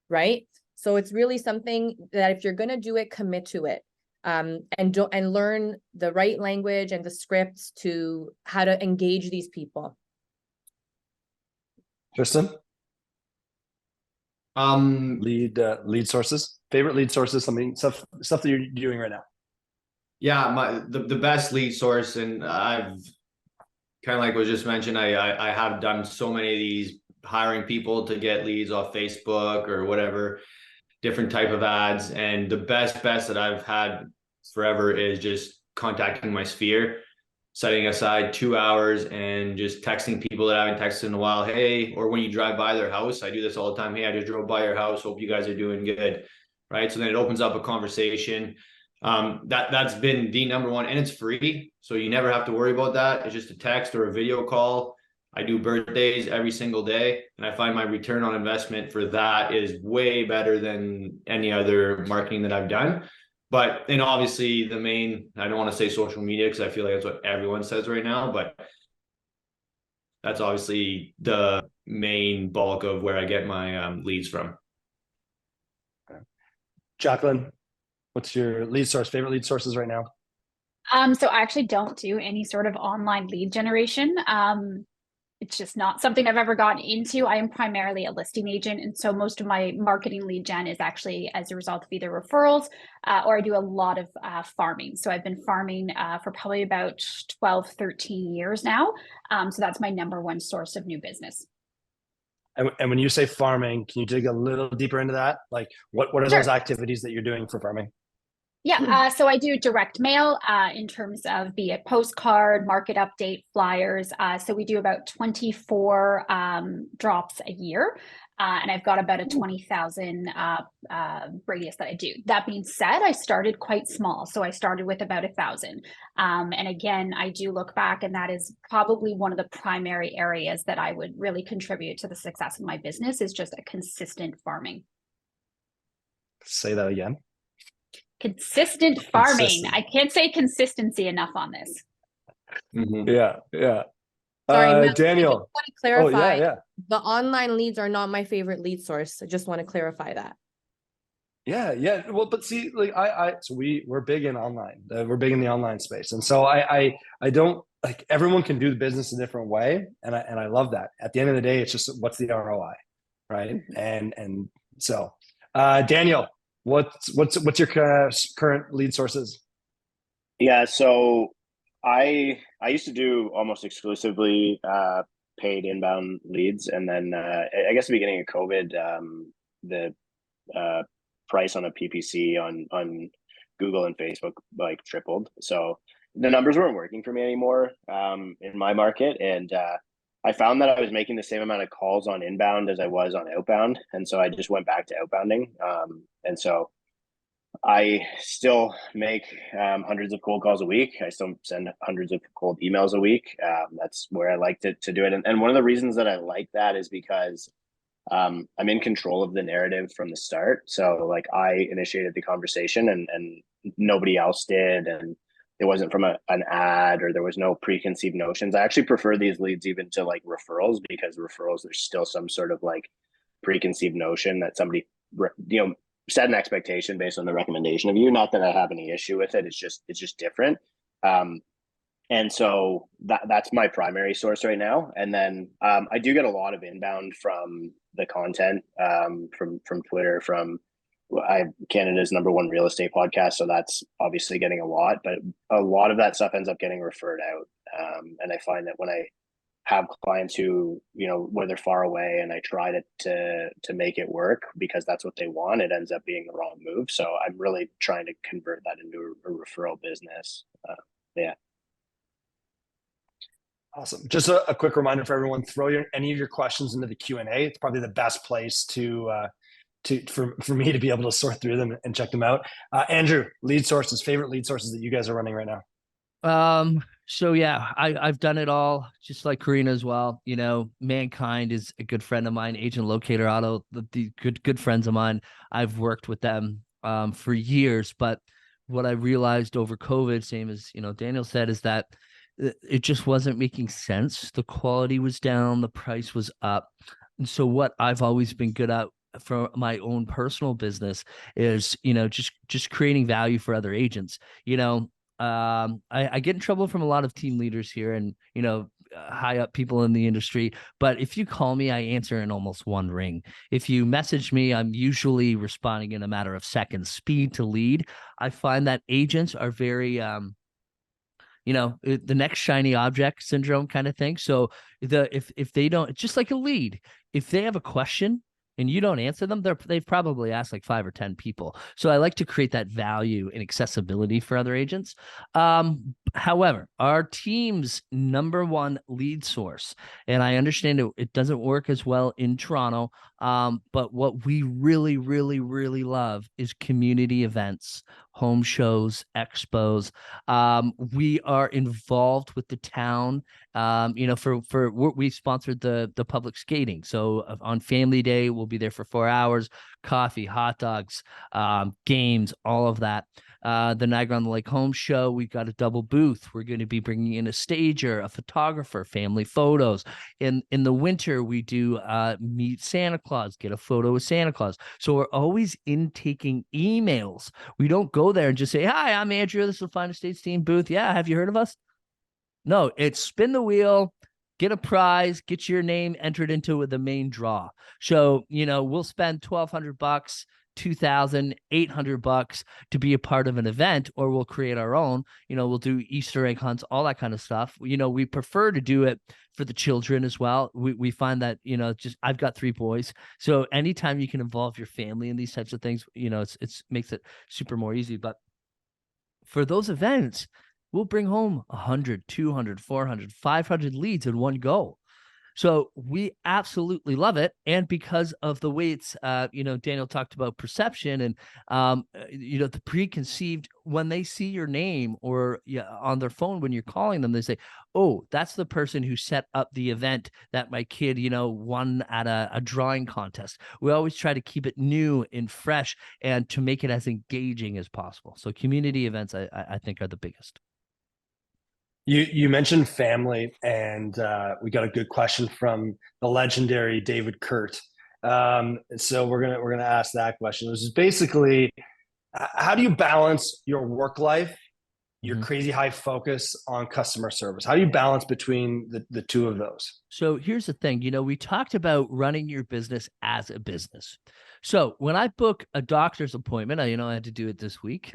right? So it's really something that if you're going to do it, commit to it, and learn the right language and the scripts to how to engage these people. Tristan? Lead sources, favorite lead sources, something stuff that you're doing right now. Yeah, the best lead source, and I've kind of like was just mentioned, I have done so many of these, hiring people to get leads off Facebook or whatever, different type of ads. And the best that I've had forever is just contacting my sphere, setting aside 2 hours and just texting people that I haven't texted in a while. Hey, or when you drive by their house, I do this all the time. Hey, I just drove by your house. Hope you guys are doing good. Right. So then it opens up a conversation. That's been the number one, and it's free. So you never have to worry about that. It's just a text or a video call. I do birthdays every single day, and I find my return on investment for that is way better than any other marketing that I've done. But, and obviously the main, I don't want to say social media because I feel like that's what everyone says right now, but that's obviously the main bulk of where I get my leads from. Jacqueline, what's your lead source, favorite lead sources right now? So I actually don't do any sort of online lead generation. It's just not something I've ever gotten into. I am primarily a listing agent. And so most of my marketing lead gen is actually as a result of either referrals or I do a lot of farming. So I've been farming for probably about 12, 13 years now. So that's my number one source of new business. And when you say farming, can you dig a little deeper into that? Like what are Sure. those activities that you're doing for farming? Yeah, so I do direct mail in terms of be it postcard, market update, flyers. So we do about 24 drops a year. And I've got about a 20,000 radius that I do. That being said, I started quite small. So I started with about 1,000. And again, I do look back, and that is probably one of the primary areas that I would really contribute to the success of my business is just a consistent farming. Say that again. Consistent farming. Consistent. I can't say consistency enough on this. Mm-hmm. Yeah. Sorry, Matt, Daniel. I just want to clarify. Oh, yeah. The online leads are not my favorite lead source. I just want to clarify that. Yeah. Well, but see, like so we're big in online. We're big in the online space, and so I don't like, everyone can do the business a different way, and I love that. At the end of the day, it's just what's the ROI, right? And so, Daniel, what's your current lead sources? Yeah, so I used to do almost exclusively paid inbound leads, and then I guess the beginning of COVID, the price on a PPC on Google and Facebook like tripled. So the numbers weren't working for me anymore in my market, and I found that I was making the same amount of calls on inbound as I was on outbound, and so I just went back to outbounding. And so I still make hundreds of cold calls a week. I still send hundreds of cold emails a week. That's where I like to do it. And one of the reasons that I like that is because I'm in control of the narrative from the start. So like I initiated the conversation and nobody else did. And it wasn't from an ad, or there was no preconceived notions. I actually prefer these leads even to like referrals, because referrals, there's still some sort of like preconceived notion that somebody, set an expectation based on the recommendation of you. Not that I have any issue with it. It's just different. And so that's my primary source right now. And then I do get a lot of inbound from the content, from Twitter, from Canada's #1 real estate podcast. So that's obviously getting a lot, but a lot of that stuff ends up getting referred out. And I find that when I have clients who, where they're far away and I try to make it work because that's what they want, it ends up being the wrong move. So I'm really trying to convert that into a referral business. Yeah. Awesome. Just a quick reminder for everyone: throw any of your questions into the Q&A. It's probably the best place for me to be able to sort through them and check them out. Andrew, favorite lead sources that you guys are running right now. So yeah, I've done it all, just like Karina as well. Mankind is a good friend of mine. Agent Locator Auto, the good friends of mine. I've worked with them for years, but what I realized over COVID, same as Daniel said, is that it just wasn't making sense. The quality was down, the price was up. And so what I've always been good at for my own personal business is, just creating value for other agents. I get in trouble from a lot of team leaders here and, high up people in the industry. But if you call me, I answer in almost one ring. If you message me, I'm usually responding in a matter of seconds. Speed to lead. I find that agents are very, the next shiny object syndrome kind of thing. So if they don't, just like a lead, if they have a question and you don't answer them, they've probably asked like 5 or 10 people. So I like to create that value and accessibility for other agents. However, our team's #1 lead source, and I understand it doesn't work as well in Toronto, but what we really, really, really love is community events, home shows, expos. We are involved with the town. We sponsored the public skating. So on Family Day, we'll be there for 4 hours, coffee, hot dogs, games, all of that. The Niagara on the Lake Home Show, we've got a double booth. We're going to be bringing in a stager, a photographer, family photos. In the winter, we do meet Santa Claus, get a photo with Santa Claus. So we're always intaking emails. We don't go there and just say, "Hi, I'm Andrew. This is the Fine Estates Team booth. Yeah, have you heard of us?" No, it's spin the wheel, get a prize, get your name entered into the main draw. So, we'll spend $1,200, $2,800 to be a part of an event, or we'll create our own. We'll do Easter egg hunts, all that kind of stuff. We prefer to do it for the children as well. We find that, I've got 3 boys. So anytime you can involve your family in these types of things, it's makes it super more easy. But for those events, we'll bring home 100, 200, 400, 500 leads in one go. So we absolutely love it. And because of the way it's, Daniel talked about perception and, the preconceived, when they see your name or on their phone, when you're calling them, they say, "Oh, that's the person who set up the event that my kid, won at a drawing contest." We always try to keep it new and fresh and to make it as engaging as possible. So community events, I think, are the biggest. You mentioned family, and we got a good question from the legendary David Kurt. So we're gonna ask that question. This is basically, how do you balance your work life, your crazy high focus on customer service? How do you balance between the two of those? So here's the thing, we talked about running your business as a business. So when I book a doctor's appointment, I had to do it this week.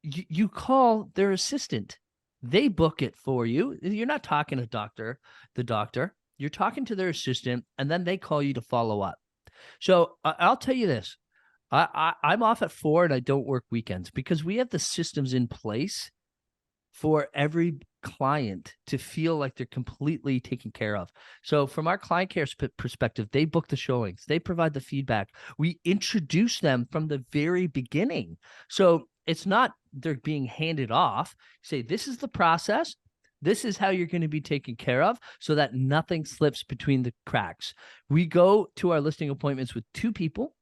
You call their assistant. They book it for you. You're not talking to the doctor. You're talking to their assistant, and then they call you to follow up. So I'll tell you this. I'm off at 4 and I don't work weekends because we have the systems in place for every client to feel like they're completely taken care of. So from our client care perspective, they book the showings. They provide the feedback. We introduce them from the very beginning. So it's not they're being handed off. Say, this is the process. This is how you're going to be taken care of so that nothing slips between the cracks. We go to our listing appointments with 2 people.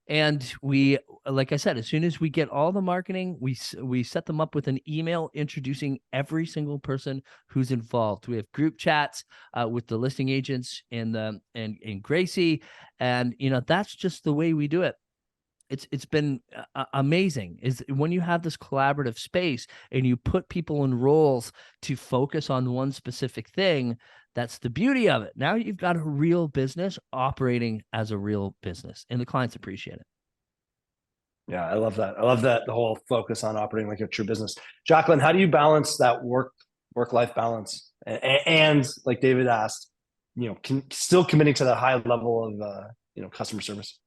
And we, like I said, as soon as we get all the marketing, we set them up with an email introducing every single person who's involved. We have group chats with the listing agents and Gracie, and that's just the way we do it. It's been amazing is when you have this collaborative space and you put people in roles to focus on one specific thing. That's the beauty of it. Now you've got a real business operating as a real business, and the clients appreciate it. Yeah, I love that. I love that, the whole focus on operating like a true business. Jacqueline, how do you balance that work-life balance? And like David asked, still committing to that high level of customer service?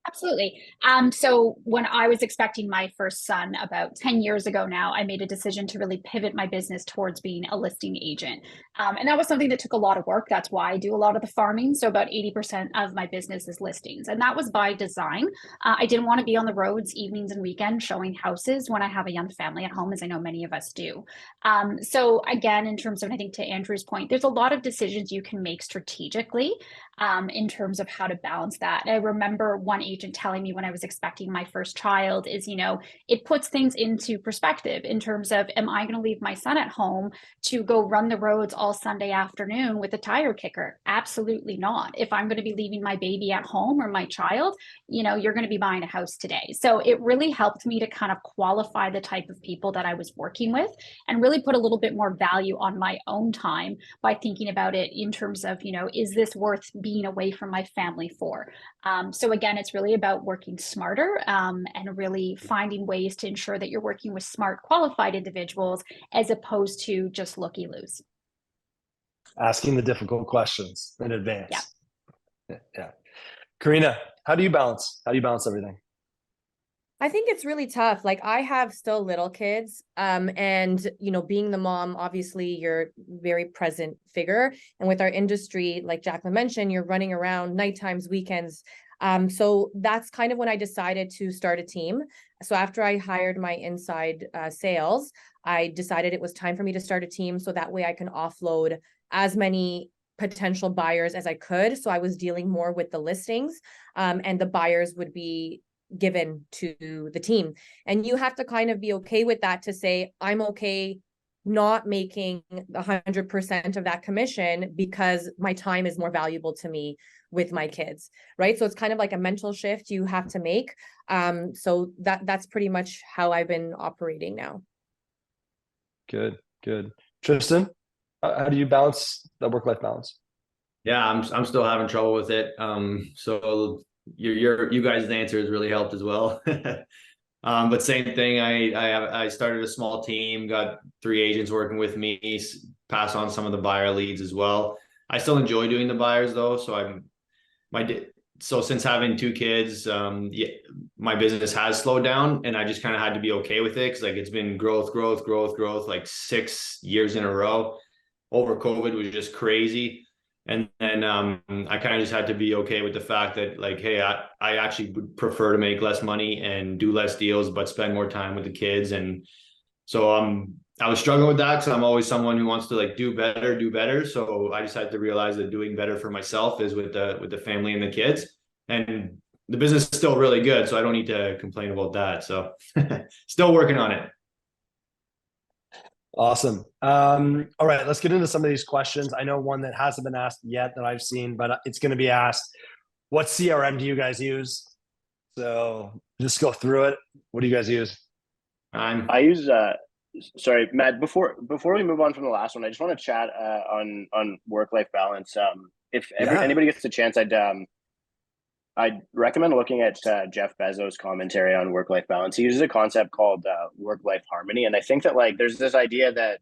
Absolutely. So when I was expecting my first son about 10 years ago now, I made a decision to really pivot my business towards being a listing agent. And that was something that took a lot of work. That's why I do a lot of the farming. So about 80% of my business is listings. And that was by design. I didn't want to be on the roads evenings and weekends showing houses when I have a young family at home, as I know many of us do. So again, in terms of, I think to Andrew's point, there's a lot of decisions you can make strategically in terms of how to balance that. And I remember one agent telling me when I was expecting my first child is, it puts things into perspective in terms of, am I going to leave my son at home to go run the roads all Sunday afternoon with a tire kicker? Absolutely not. If I'm going to be leaving my baby at home or my child, you're going to be buying a house today. So it really helped me to kind of qualify the type of people that I was working with and really put a little bit more value on my own time by thinking about it in terms of, is this worth being away from my family for? So again, it's really about working smarter and really finding ways to ensure that you're working with smart, qualified individuals as opposed to just looky-loos. Asking the difficult questions in advance. Yeah. Karina, how do you balance everything? I think it's really tough. Like I have still little kids, and being the mom, obviously you're very present figure. And with our industry, like Jacqueline mentioned, you're running around night times, weekends. So that's kind of when I decided to start a team. So after I hired my inside sales, I decided it was time for me to start a team. So that way I can offload as many potential buyers as I could. So I was dealing more with the listings, and the buyers would be given to the team. And you have to kind of be okay with that, to say, I'm okay not making 100% of that commission because my time is more valuable to me with my kids, right? So it's kind of like a mental shift you have to make. So that's pretty much how I've been operating now. Good. Tristan, how do you balance the work-life balance? Yeah, I'm still having trouble with it. So you guys' answers really helped as well. But same thing. I started a small team, got 3 agents working with me, pass on some of the buyer leads as well. I still enjoy doing the buyers though. So since having 2 kids, my business has slowed down, and I just kind of had to be okay with it, because like it's been growth, like 6 years in a row. Over COVID was just crazy. And then I kind of just had to be okay with the fact that, like, hey, I actually would prefer to make less money and do less deals, but spend more time with the kids. And so I was struggling with that, because I'm always someone who wants to like do better. So I just had to realize that doing better for myself is with the family and the kids. And the business is still really good, so I don't need to complain about that. So still working on it. Awesome. All right, let's get into some of these questions. I know one that hasn't been asked yet that I've seen, but it's going to be asked. What CRM do you guys use? So just go through it. What do you guys use? I use sorry, Matt, before we move on from the last one, I just want to chat on work-life balance. If anybody gets the chance, I'd recommend looking at Jeff Bezos' commentary on work-life balance. He uses a concept called work-life harmony. And I think that like there's this idea that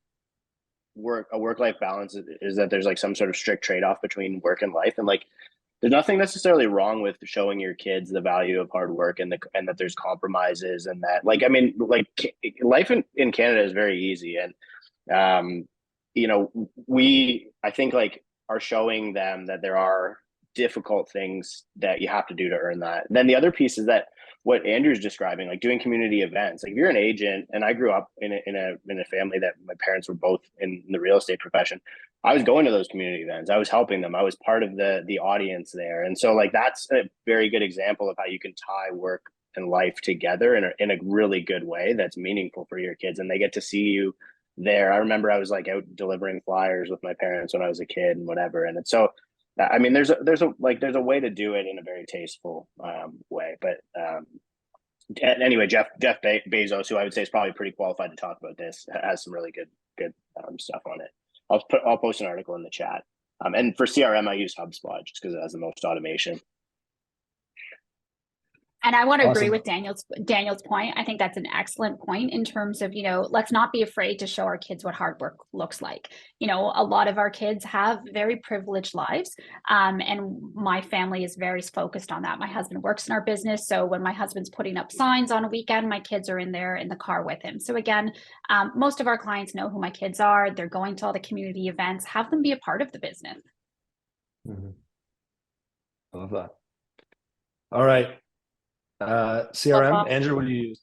a work-life balance is that there's like some sort of strict trade-off between work and life. And like there's nothing necessarily wrong with showing your kids the value of hard work and that there's compromises, and that like, I mean, like life in Canada is very easy. And I think like are showing them that there are difficult things that you have to do to earn that. And then the other piece is that what Andrew's describing, like doing community events. Like if you're an agent, and I grew up in a family that my parents were both in the real estate profession, I was going to those community events. I was helping them. I was part of the audience there. And so like that's a very good example of how you can tie work and life together in a really good way that's meaningful for your kids, and they get to see you there. I remember I was like out delivering flyers with my parents when I was a kid and whatever. And it's so, I mean, there's a way to do it in a very tasteful way. But anyway, Jeff Bezos, who I would say is probably pretty qualified to talk about this, has some really good stuff on it. I'll post an article in the chat. And for CRM, I use HubSpot just because it has the most automation. And I want to agree with Daniel's point. I think that's an excellent point in terms of, let's not be afraid to show our kids what hard work looks like. A lot of our kids have very privileged lives. And my family is very focused on that. My husband works in our business. So when my husband's putting up signs on a weekend, my kids are in there in the car with him. So again, most of our clients know who my kids are. They're going to all the community events, have them be a part of the business. Mm-hmm. I love that. All right. CRM, Andrew, what do you use?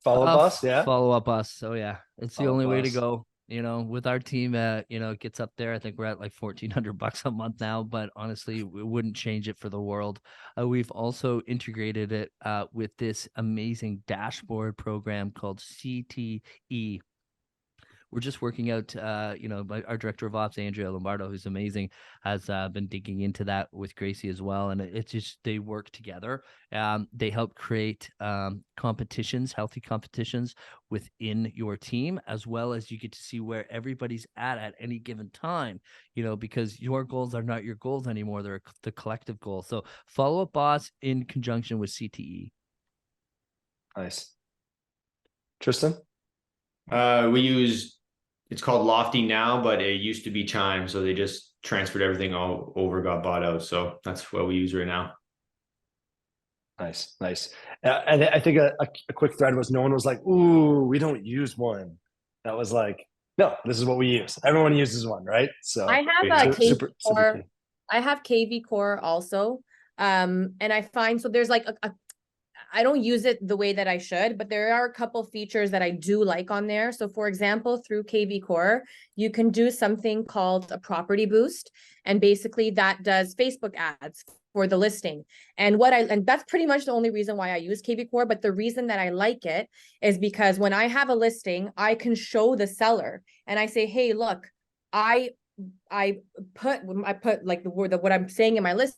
Follow Up Boss? Yeah. Follow Up Boss. So yeah, it's the only way to Boss. go. With our team, it gets up there. I think we're at like $1,400 a month now, but honestly, we wouldn't change it for the world. We've also integrated it with this amazing dashboard program called CTE. We're just working out, our director of ops, Andrea Lombardo, who's amazing, has been digging into that with Gracie as well. And it's just, they work together. They help create competitions, healthy competitions within your team, as well as you get to see where everybody's at any given time, because your goals are not your goals anymore. They're the collective goals. So Follow Up Boss in conjunction with CTE. Nice. Tristan? We use, it's called Lofty now, but it used to be Chime. So they just transferred everything all over, got bought out. So that's what we use right now. Nice. And I think a quick thread was no one was like, ooh, we don't use one. That was like, no, this is what we use. Everyone uses one, right? So I have a super KV I have KV Core also. And I find, so there's like I don't use it the way that I should, but there are a couple features that I do like on there. So for example, through KV Core, you can do something called a property boost. And basically that does Facebook ads for the listing. And that's pretty much the only reason why I use KV Core. But the reason that I like it is because when I have a listing, I can show the seller and I say, hey, look, I put like the word that what I'm saying in my list.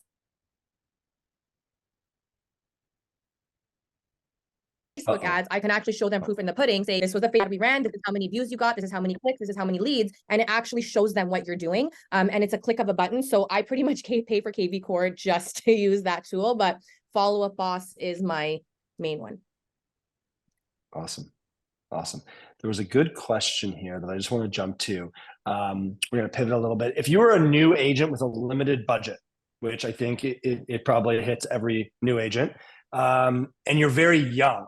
Facebook ads, I can actually show them proof in the pudding, say this was the ad we ran, this is how many views you got, this is how many clicks, this is how many leads, and it actually shows them what you're doing. And it's a click of a button. So I pretty much pay for KV Core just to use that tool, but Follow Up Boss is my main one. Awesome. There was a good question here that I just want to jump to. We're going to pivot a little bit. If you were a new agent with a limited budget, which I think it probably hits every new agent, and you're very young,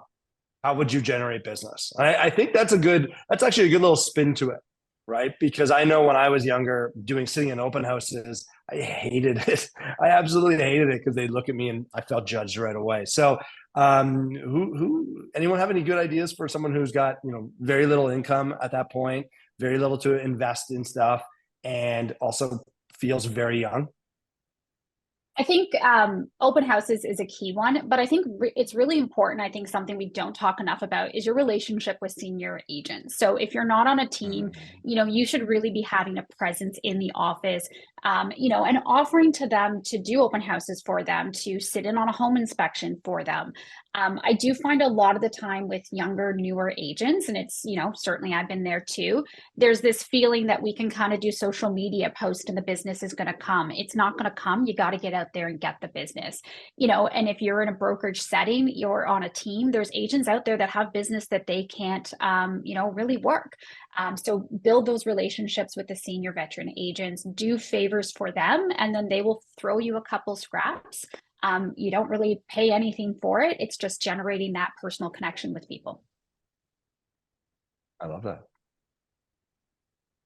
how would you generate business? I think that's actually a good little spin to it, right? Because I know when I was younger, sitting in open houses, I hated it. I absolutely hated it because they'd look at me and I felt judged right away. So anyone have any good ideas for someone who's got, very little income at that point, very little to invest in stuff, and also feels very young? I think open houses is a key one, but I think it's really important. I think something we don't talk enough about is your relationship with senior agents. So if you're not on a team, you should really be having a presence in the office, and offering to them to do open houses for them, to sit in on a home inspection for them. I do find a lot of the time with younger, newer agents, and it's, certainly I've been there too, there's this feeling that we can kind of do social media post and the business is going to come. It's not going to come. You got to get out there and get the business, and if you're in a brokerage setting, you're on a team, there's agents out there that have business that they can't, really work. So build those relationships with the senior veteran agents, do favors for them, and then they will throw you a couple scraps. You don't really pay anything for it. It's just generating that personal connection with people. I love that.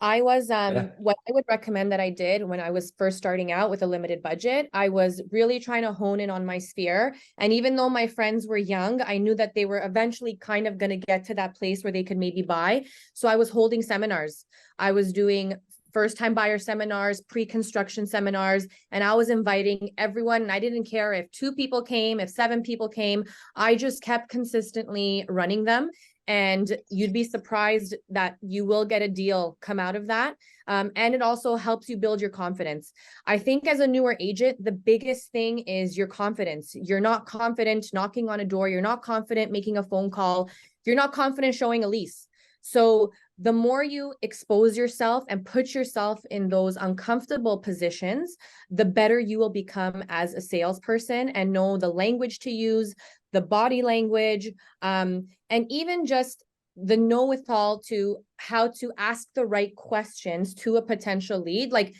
I was what I would recommend that I did when I was first starting out with a limited budget, I was really trying to hone in on my sphere. And even though my friends were young, I knew that they were eventually kind of going to get to that place where they could maybe buy. So I was holding seminars. I was doing first-time buyer seminars, pre-construction seminars, and I was inviting everyone. And I didn't care if 2 people came, if 7 people came. I just kept consistently running them. And you'd be surprised that you will get a deal come out of that. And it also helps you build your confidence. I think as a newer agent, the biggest thing is your confidence. You're not confident knocking on a door. You're not confident making a phone call. You're not confident showing a lease. So the more you expose yourself and put yourself in those uncomfortable positions, the better you will become as a salesperson and know the language to use, the body language, and even just the know-withal to how to ask the right questions to a potential lead. Like,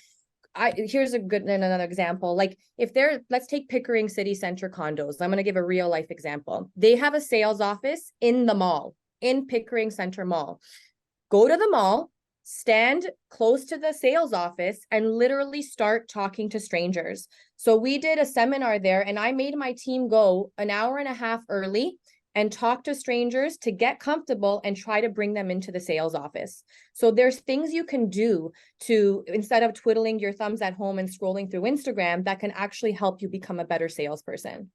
here's another example. Like, if let's take Pickering City Center condos. I'm going to give a real life example. They have a sales office in the mall, in Pickering Center Mall. Go to the mall, stand close to the sales office, and literally start talking to strangers. So we did a seminar there, and I made my team go an hour and a half early and talk to strangers to get comfortable and try to bring them into the sales office. So there's things you can do to, instead of twiddling your thumbs at home and scrolling through Instagram, that can actually help you become a better salesperson.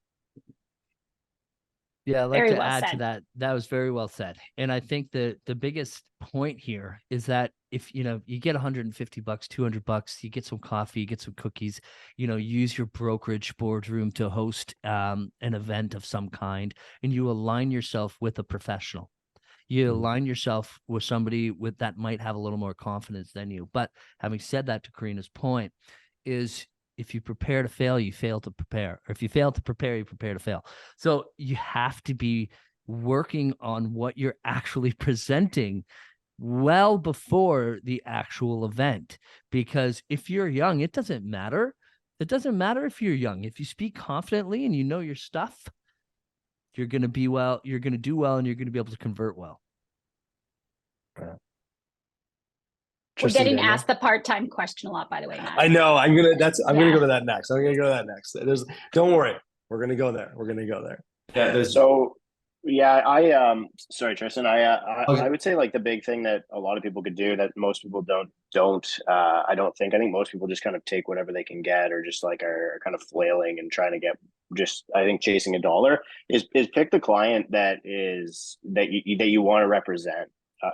Yeah, I'd like Very to well add to said. that. That was very well said. And I think the biggest point here is that if you get $150, $200, you get some coffee, you get some cookies, use your brokerage boardroom to host an event of some kind, and you align yourself with a professional. You align yourself with somebody that might have a little more confidence than you. But having said that, to Karina's point, is if you prepare to fail, you fail to prepare. Or if you fail to prepare, you prepare to fail. So you have to be working on what you're actually presenting well before the actual event. Because if you're young, it doesn't matter. It doesn't matter if you're young. If you speak confidently and you know your stuff, you're going to be well, you're going to do well, and you're going to be able to convert well. We're Tristan, getting Daniel? asked the part-time question a lot, by the way, Matt. I know. I'm gonna go to that next. Yeah, Don't worry. We're gonna go there. Yeah, there's So yeah, sorry, Tristan. Okay. I would say like the big thing that a lot of people could do that most people don't. I think most people just kind of take whatever they can get, or just like are kind of flailing and trying to get I think chasing a dollar is pick the client that you want to represent.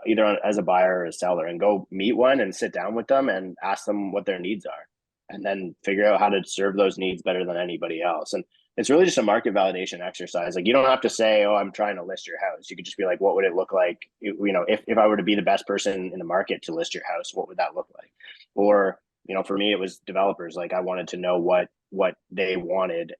Either as a buyer or a seller, and go meet one and sit down with them and ask them what their needs are, and then figure out how to serve those needs better than anybody else. And it's really just a market validation exercise. Like, you don't have to say, oh, I'm trying to list your house. You could just be like, what would it look like? If I were to be the best person in the market to list your house, what would that look like? Or, for me, it was developers. Like, I wanted to know what they wanted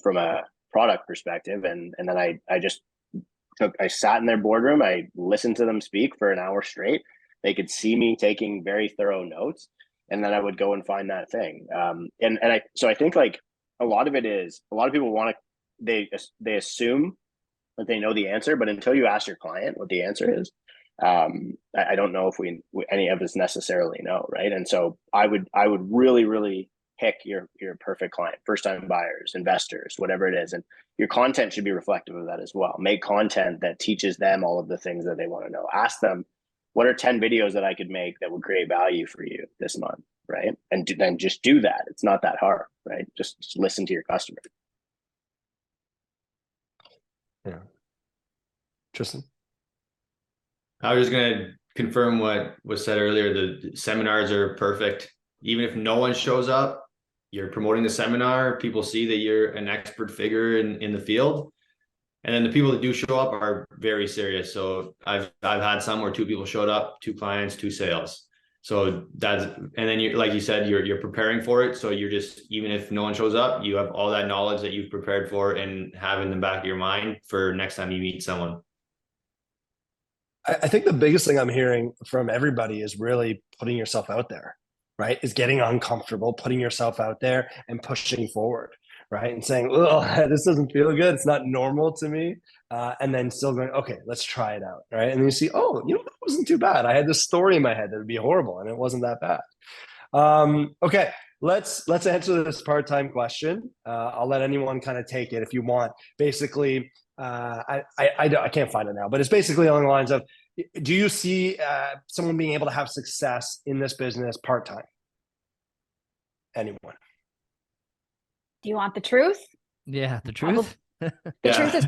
from a product perspective. And then I sat in their boardroom. I listened to them speak for an hour straight. They could see me taking very thorough notes, and then I would go and find that thing. So I think like a lot of people they assume that they know the answer, but until you ask your client what the answer is, I don't know if any of us necessarily know, right? And so I would really, really pick your perfect client, first-time buyers, investors, whatever it is. And your content should be reflective of that as well. Make content that teaches them all of the things that they want to know. Ask them, what are 10 videos that I could make that would create value for you this month, right? And then just do that. It's not that hard, right? Just listen to your customer. Yeah. Tristan? I was just going to confirm what was said earlier. The seminars are perfect. Even if no one shows up, you're promoting the seminar. People see that you're an expert figure in the field. And then the people that do show up are very serious. So I've had some where 2 people showed up, 2 clients, 2 sales. So and then like you said, you're preparing for it. So you're just, even if no one shows up, you have all that knowledge that you've prepared for and have in the back of your mind for next time you meet someone. I think the biggest thing I'm hearing from everybody is really putting yourself out there, right? Is getting uncomfortable, putting yourself out there and pushing forward, right? And saying, oh, this doesn't feel good. It's not normal to me. And then still going, okay, let's try it out, right? And then you see, oh, you know, that wasn't too bad. I had this story in my head that would be horrible, and it wasn't that bad. Okay, let's answer this part-time question. I'll let anyone kind of take it if you want. Basically, I can't find it now, but it's basically along the lines of, do you see someone being able to have success in this business part-time? Anyone? Do you want the truth? Yeah, the truth. The truth is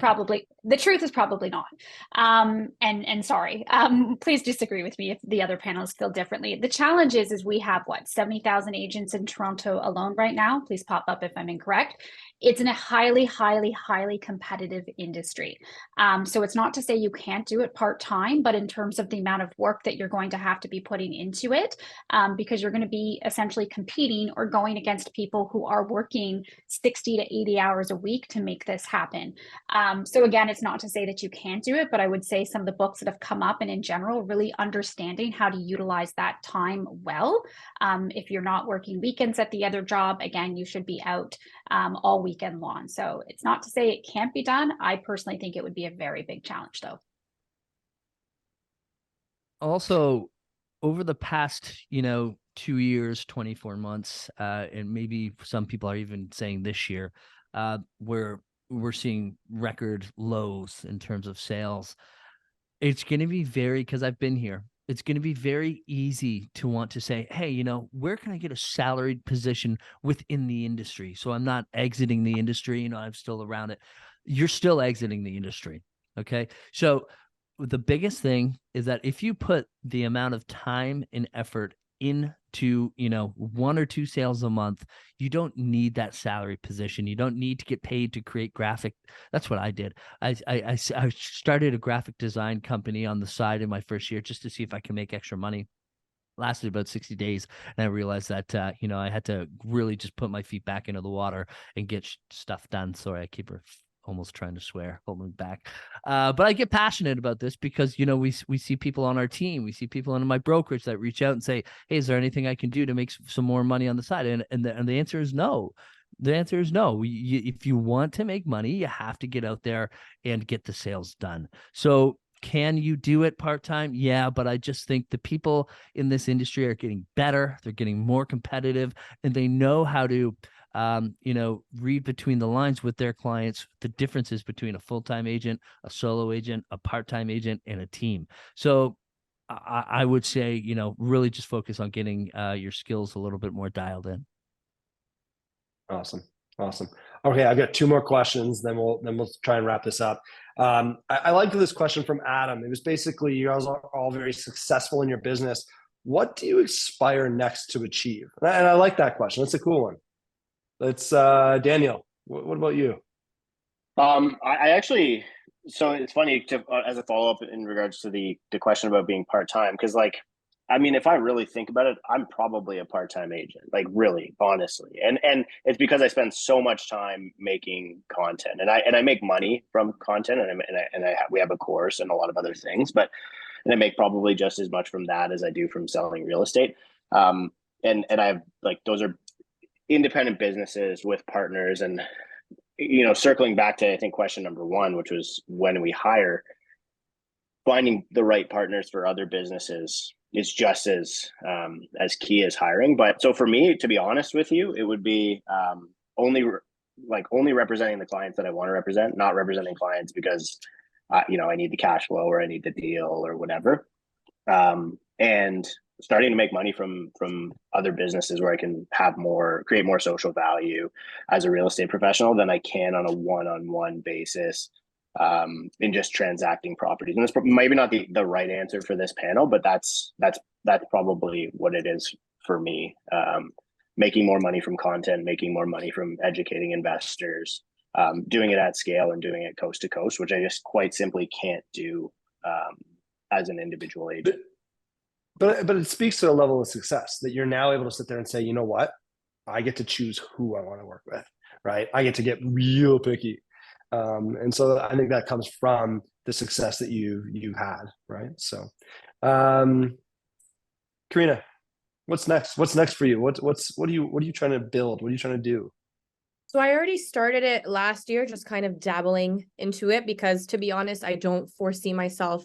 probably not. And sorry, please disagree with me if the other panelists feel differently. The challenge is we have what, 70,000 agents in Toronto alone right now. Please pop up if I'm incorrect. It's in a highly, highly, highly competitive industry. So it's not to say you can't do it part-time, but in terms of the amount of work that you're going to have to be putting into it, because you're going to be essentially competing or going against people who are working 60 to 80 hours a week to make this happen. So again, it's not to say that you can't do it, but I would say some of the books that have come up and in general, really understanding how to utilize that time well. If you're not working weekends at the other job, again, you should be out all weekend long. So it's not to say it can't be done. I personally think it would be a very big challenge though. Also, over the past, 2 years, 24 months, and maybe some people are even saying this year, where we're seeing record lows in terms of sales. It's going to be because I've been here, it's going to be very easy to want to say, hey, where can I get a salaried position within the industry? So I'm not exiting the industry, I'm still around it. You're still exiting the industry. Okay. So the biggest thing is that if you put the amount of time and effort into, 1 or 2 sales a month, you don't need that salary position. You don't need to get paid to create graphic. That's what I did. I started a graphic design company on the side in my first year just to see if I can make extra money. Lasted about 60 days. And I realized that, I had to really just put my feet back into the water and get stuff done. Sorry, I keep almost trying to swear, hold me back. But I get passionate about this because, we see people on our team, we see people in my brokerage that reach out and say, hey, is there anything I can do to make some more money on the side? And the answer is no. The answer is no. If you want to make money, you have to get out there and get the sales done. So can you do it part-time? Yeah, but I just think the people in this industry are getting better. They're getting more competitive, and they know how to read between the lines with their clients, the differences between a full-time agent, a solo agent, a part-time agent, and a team. So I would say, really just focus on getting your skills a little bit more dialed in. Awesome. Okay, I've got 2 more questions, then we'll try and wrap this up. I liked this question from Adam. It was basically, you guys are all very successful in your business. What do you aspire next to achieve? And I like that question. That's a cool one. Let's Daniel, what about you? I actually, so it's funny as a follow-up in regards to the question about being part-time, because if I really think about it, I'm probably a part-time agent, really, honestly. And it's because I spend so much time making content, and I make money from content, and we have a course and a lot of other things, and I make probably just as much from that as I do from selling real estate. And I have those are independent businesses with partners, and circling back to, I think, question number 1, which was when we hire, finding the right partners for other businesses is just as key as hiring. But so for me, to be honest with you, it would be only representing the clients that I want to represent, not representing clients because I need the cash flow or I need the deal or whatever. And starting to make money from other businesses where I can create more social value as a real estate professional than I can on a one-on-one basis in just transacting properties. And that's maybe not the right answer for this panel, but that's probably what it is for me. Making more money from content, making more money from educating investors, doing it at scale and doing it coast to coast, which I just quite simply can't do as an individual agent. But it speaks to a level of success that you're now able to sit there and say, you know what, I get to choose who I want to work with, right? I get to get real picky. And so I think that comes from the success that you've had, right? So, Karina, what's next? What's next for you? What are you trying to build? What are you trying to do? So I already started it last year, just kind of dabbling into it, because to be honest, I don't foresee myself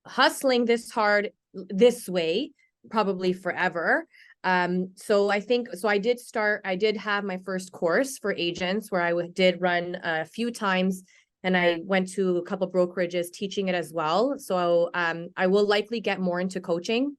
hustling this hard this way probably forever. So I did have my first course for agents where I did run a few times, and I went to a couple brokerages teaching it as well. So I will likely get more into coaching.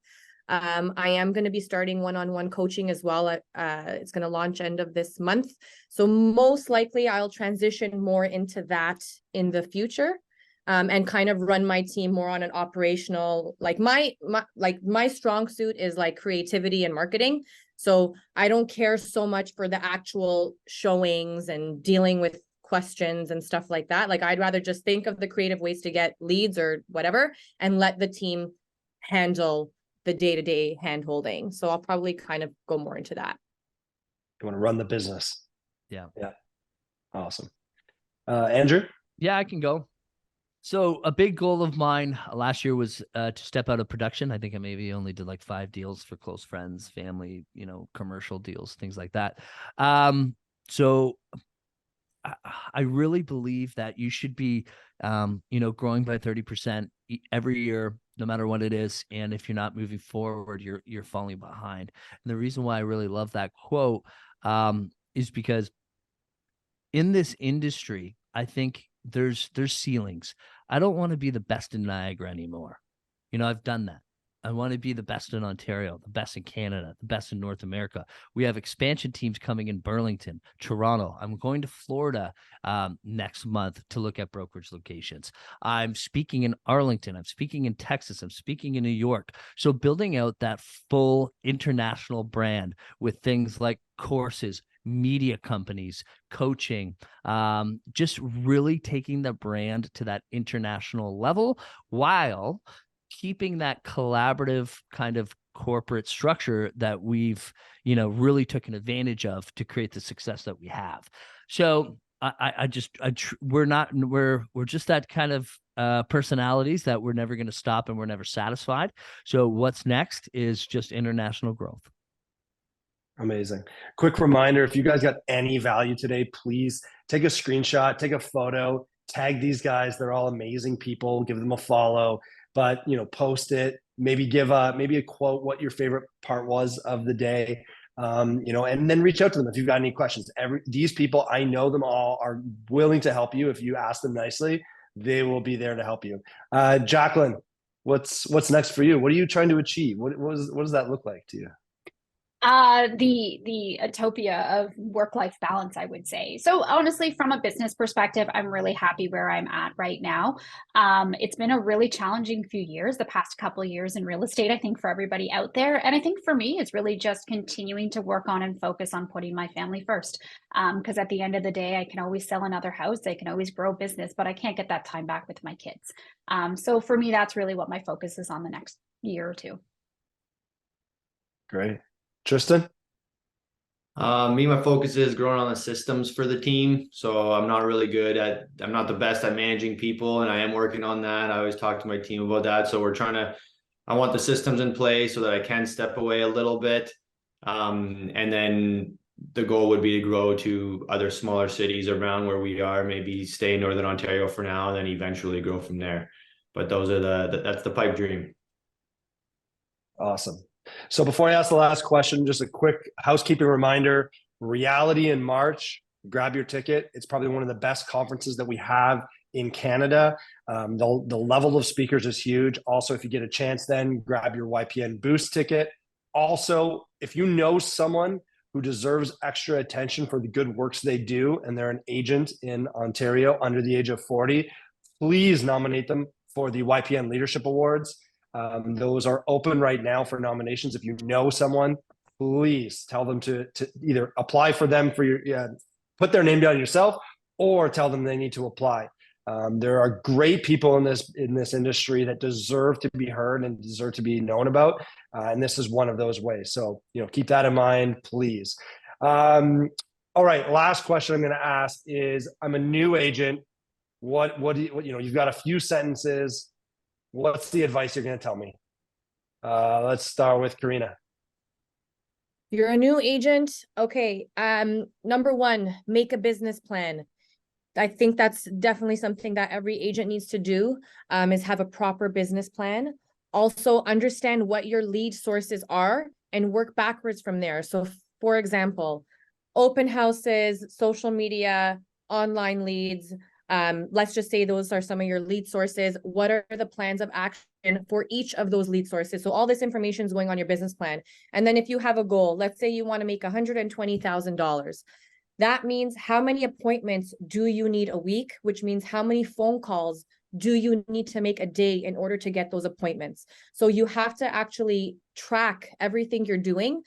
I am going to be starting one-on-one coaching as well. It's going to launch end of this month. So most likely I'll transition more into that in the future, and kind of run my team more on an operational, like my strong suit is like creativity and marketing. So I don't care so much for the actual showings and dealing with questions and stuff like that. Like I'd rather just think of the creative ways to get leads or whatever, and let the team handle the day-to-day hand holding. So I'll probably kind of go more into that. You want to run the business. Yeah. Awesome. Andrew? Yeah, I can go. So a big goal of mine last year was to step out of production. I think I maybe only did like 5 deals for close friends, family, commercial deals, things like that. So I really believe that you should be, growing by 30% every year, no matter what it is. And if you're not moving forward, you're falling behind. And the reason why I really love that quote is because in this industry, I think there's ceilings. I don't want to be the best in Niagara anymore. I've done that. I want to be the best in Ontario, the best in Canada, the best in North America. We have expansion teams coming in Burlington, Toronto. I'm going to Florida next month to look at brokerage locations. I'm speaking in Arlington. I'm speaking in Texas. I'm speaking in New York. So building out that full international brand with things like courses, media companies, coaching, just really taking the brand to that international level while keeping that collaborative kind of corporate structure that we've, really taken advantage of to create the success that we have. So we're just that kind of personalities that we're never going to stop and we're never satisfied. So what's next is just international growth. Amazing. Quick reminder, if you guys got any value today, please take a screenshot, take a photo, tag these guys. They're all amazing people. Give them a follow, but post it, maybe give maybe a quote, what your favorite part was of the day, and then reach out to them if you've got any questions. These people, I know them all, are willing to help you. If you ask them nicely, they will be there to help you. Jacqueline, what's next for you? What are you trying to achieve? What does that look like to you? The utopia of work-life balance, I would say. So honestly, from a business perspective, I'm really happy where I'm at right now. It's been a really challenging few years, the past couple of years in real estate, I think, for everybody out there. And I think for me, it's really just continuing to work on and focus on putting my family first. Because at the end of the day, I can always sell another house, I can always grow business, but I can't get that time back with my kids. So for me, that's really what my focus is on the next year or two. Great. Tristan? My focus is growing on the systems for the team. So I'm not the best at managing people, and I am working on that. I always talk to my team about that. So I want the systems in place so that I can step away a little bit. And then the goal would be to grow to other smaller cities around where we are, maybe stay in Northern Ontario for now, and then eventually grow from there. But that's the pipe dream. Awesome. So before I ask the last question, just a quick housekeeping reminder. Reality in March, grab your ticket. It's probably one of the best conferences that we have in Canada. The level of speakers is huge. Also, if you get a chance, then grab your YPN Boost ticket. Also, if you know someone who deserves extra attention for the good works they do, and they're an agent in Ontario under the age of 40, please nominate them for the YPN Leadership Awards. Those are open right now for nominations. If you know someone, please tell them to either apply for them put their name down yourself, or tell them they need to apply. There are great people in this industry that deserve to be heard and deserve to be known about, and this is one of those ways. So keep that in mind, please. All right, last question I'm going to ask is: I'm a new agent. What do you've got a few sentences. What's the advice you're going to tell me? Let's start with Karina. You're a new agent. Okay. Number one, make a business plan. I think that's definitely something that every agent needs to do, is have a proper business plan. Also understand what your lead sources are and work backwards from there. So for example, open houses, social media, online leads. Let's just say those are some of your lead sources. What are the plans of action for each of those lead sources? So all this information is going on your business plan. And then if you have a goal, let's say you want to make $120,000. That means how many appointments do you need a week, which means how many phone calls do you need to make a day in order to get those appointments? So you have to actually track everything you're doing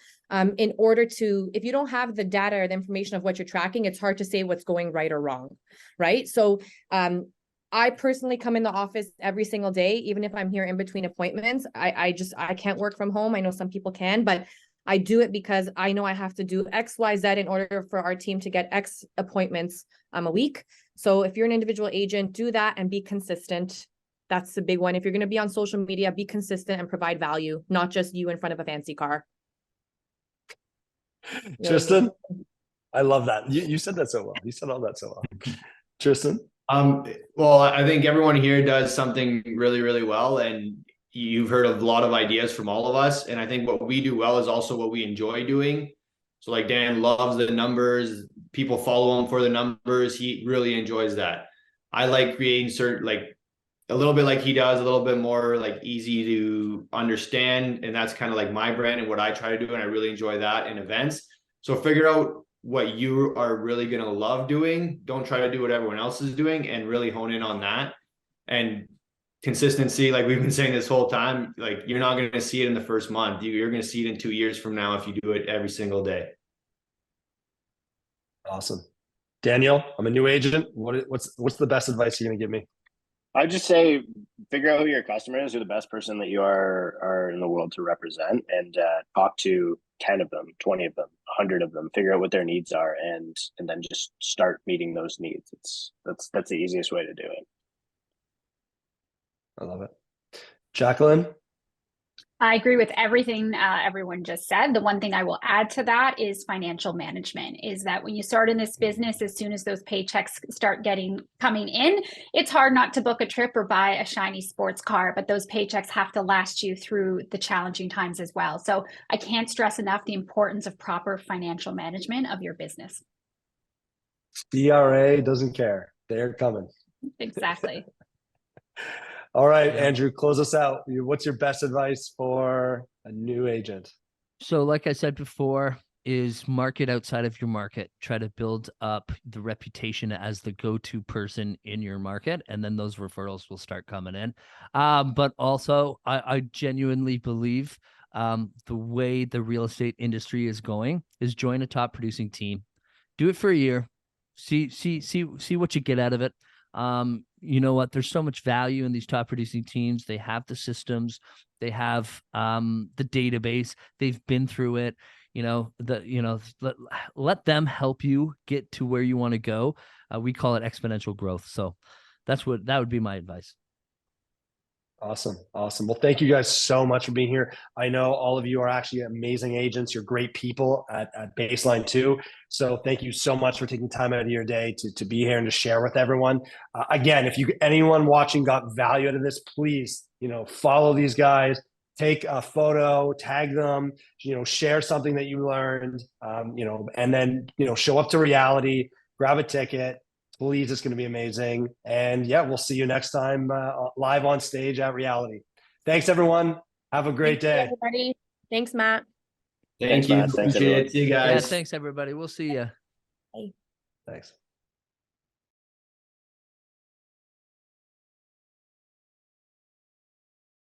in order to, if you don't have the data or the information of what you're tracking, it's hard to say what's going right or wrong, right? So I personally come in the office every single day, even if I'm here in between appointments. I can't work from home. I know some people can, but I do it because I know I have to do X, Y, Z in order for our team to get X appointments a week. So if you're an individual agent, do that and be consistent. That's the big one. If you're going to be on social media, be consistent and provide value, not just you in front of a fancy car. Tristan, I love that. You said that so well. You said all that so well. Tristan? Well, I think everyone here does something really, really well, and you've heard a lot of ideas from all of us. And I think what we do well is also what we enjoy doing. So like Dan loves the numbers. People follow him for the numbers. He really enjoys that. I like creating certain, like a little bit like he does, a little bit more like easy to understand. And that's kind of like my brand and what I try to do. And I really enjoy that in events. So figure out what you are really going to love doing. Don't try to do what everyone else is doing, and really hone in on that. And consistency, like we've been saying this whole time, like you're not going to see it in the first month. You're going to see it in 2 years from now if you do it every single day. Awesome. Daniel, I'm a new agent. What's the best advice you're going to give me? I'd just say figure out who your customer is, who the best person that you are in the world to represent, and talk to 10 of them, 20 of them, 100 of them, figure out what their needs are, and then just start meeting those needs. That's the easiest way to do it. I love it. Jacqueline? I agree with everything everyone just said. The one thing I will add to that is financial management, is that when you start in this business, as soon as those paychecks start coming in, it's hard not to book a trip or buy a shiny sports car, but those paychecks have to last you through the challenging times as well. So I can't stress enough the importance of proper financial management of your business. CRA doesn't care. They're coming. Exactly. All right, Andrew, close us out. What's your best advice for a new agent? So like I said before, is market outside of your market. Try to build up the reputation as the go-to person in your market, and then those referrals will start coming in. But also, I genuinely believe the way the real estate industry is going is join a top producing team. Do it for a year. See what you get out of it. You know what? There's so much value in these top producing teams. They have the systems, they have the database, they've been through it. Let them help you get to where you want to go. We call it exponential growth. So that would be my advice. Awesome. Well, thank you guys so much for being here. I know all of you are actually amazing agents. You're great people at Baseline too. So thank you so much for taking time out of your day to be here and to share with everyone. Again, if anyone watching got value out of this, please, follow these guys, take a photo, tag them, share something that you learned, and then, show up to Reality, grab a ticket. Please, it's going to be amazing. And yeah, we'll see you next time live on stage at Reality. Thanks, everyone. Have a great day. Everybody. Thanks, Matt. Thank you. Matt. Thanks, Appreciate everyone. it. See you guys. Yeah, thanks everybody. We'll see you. Thanks.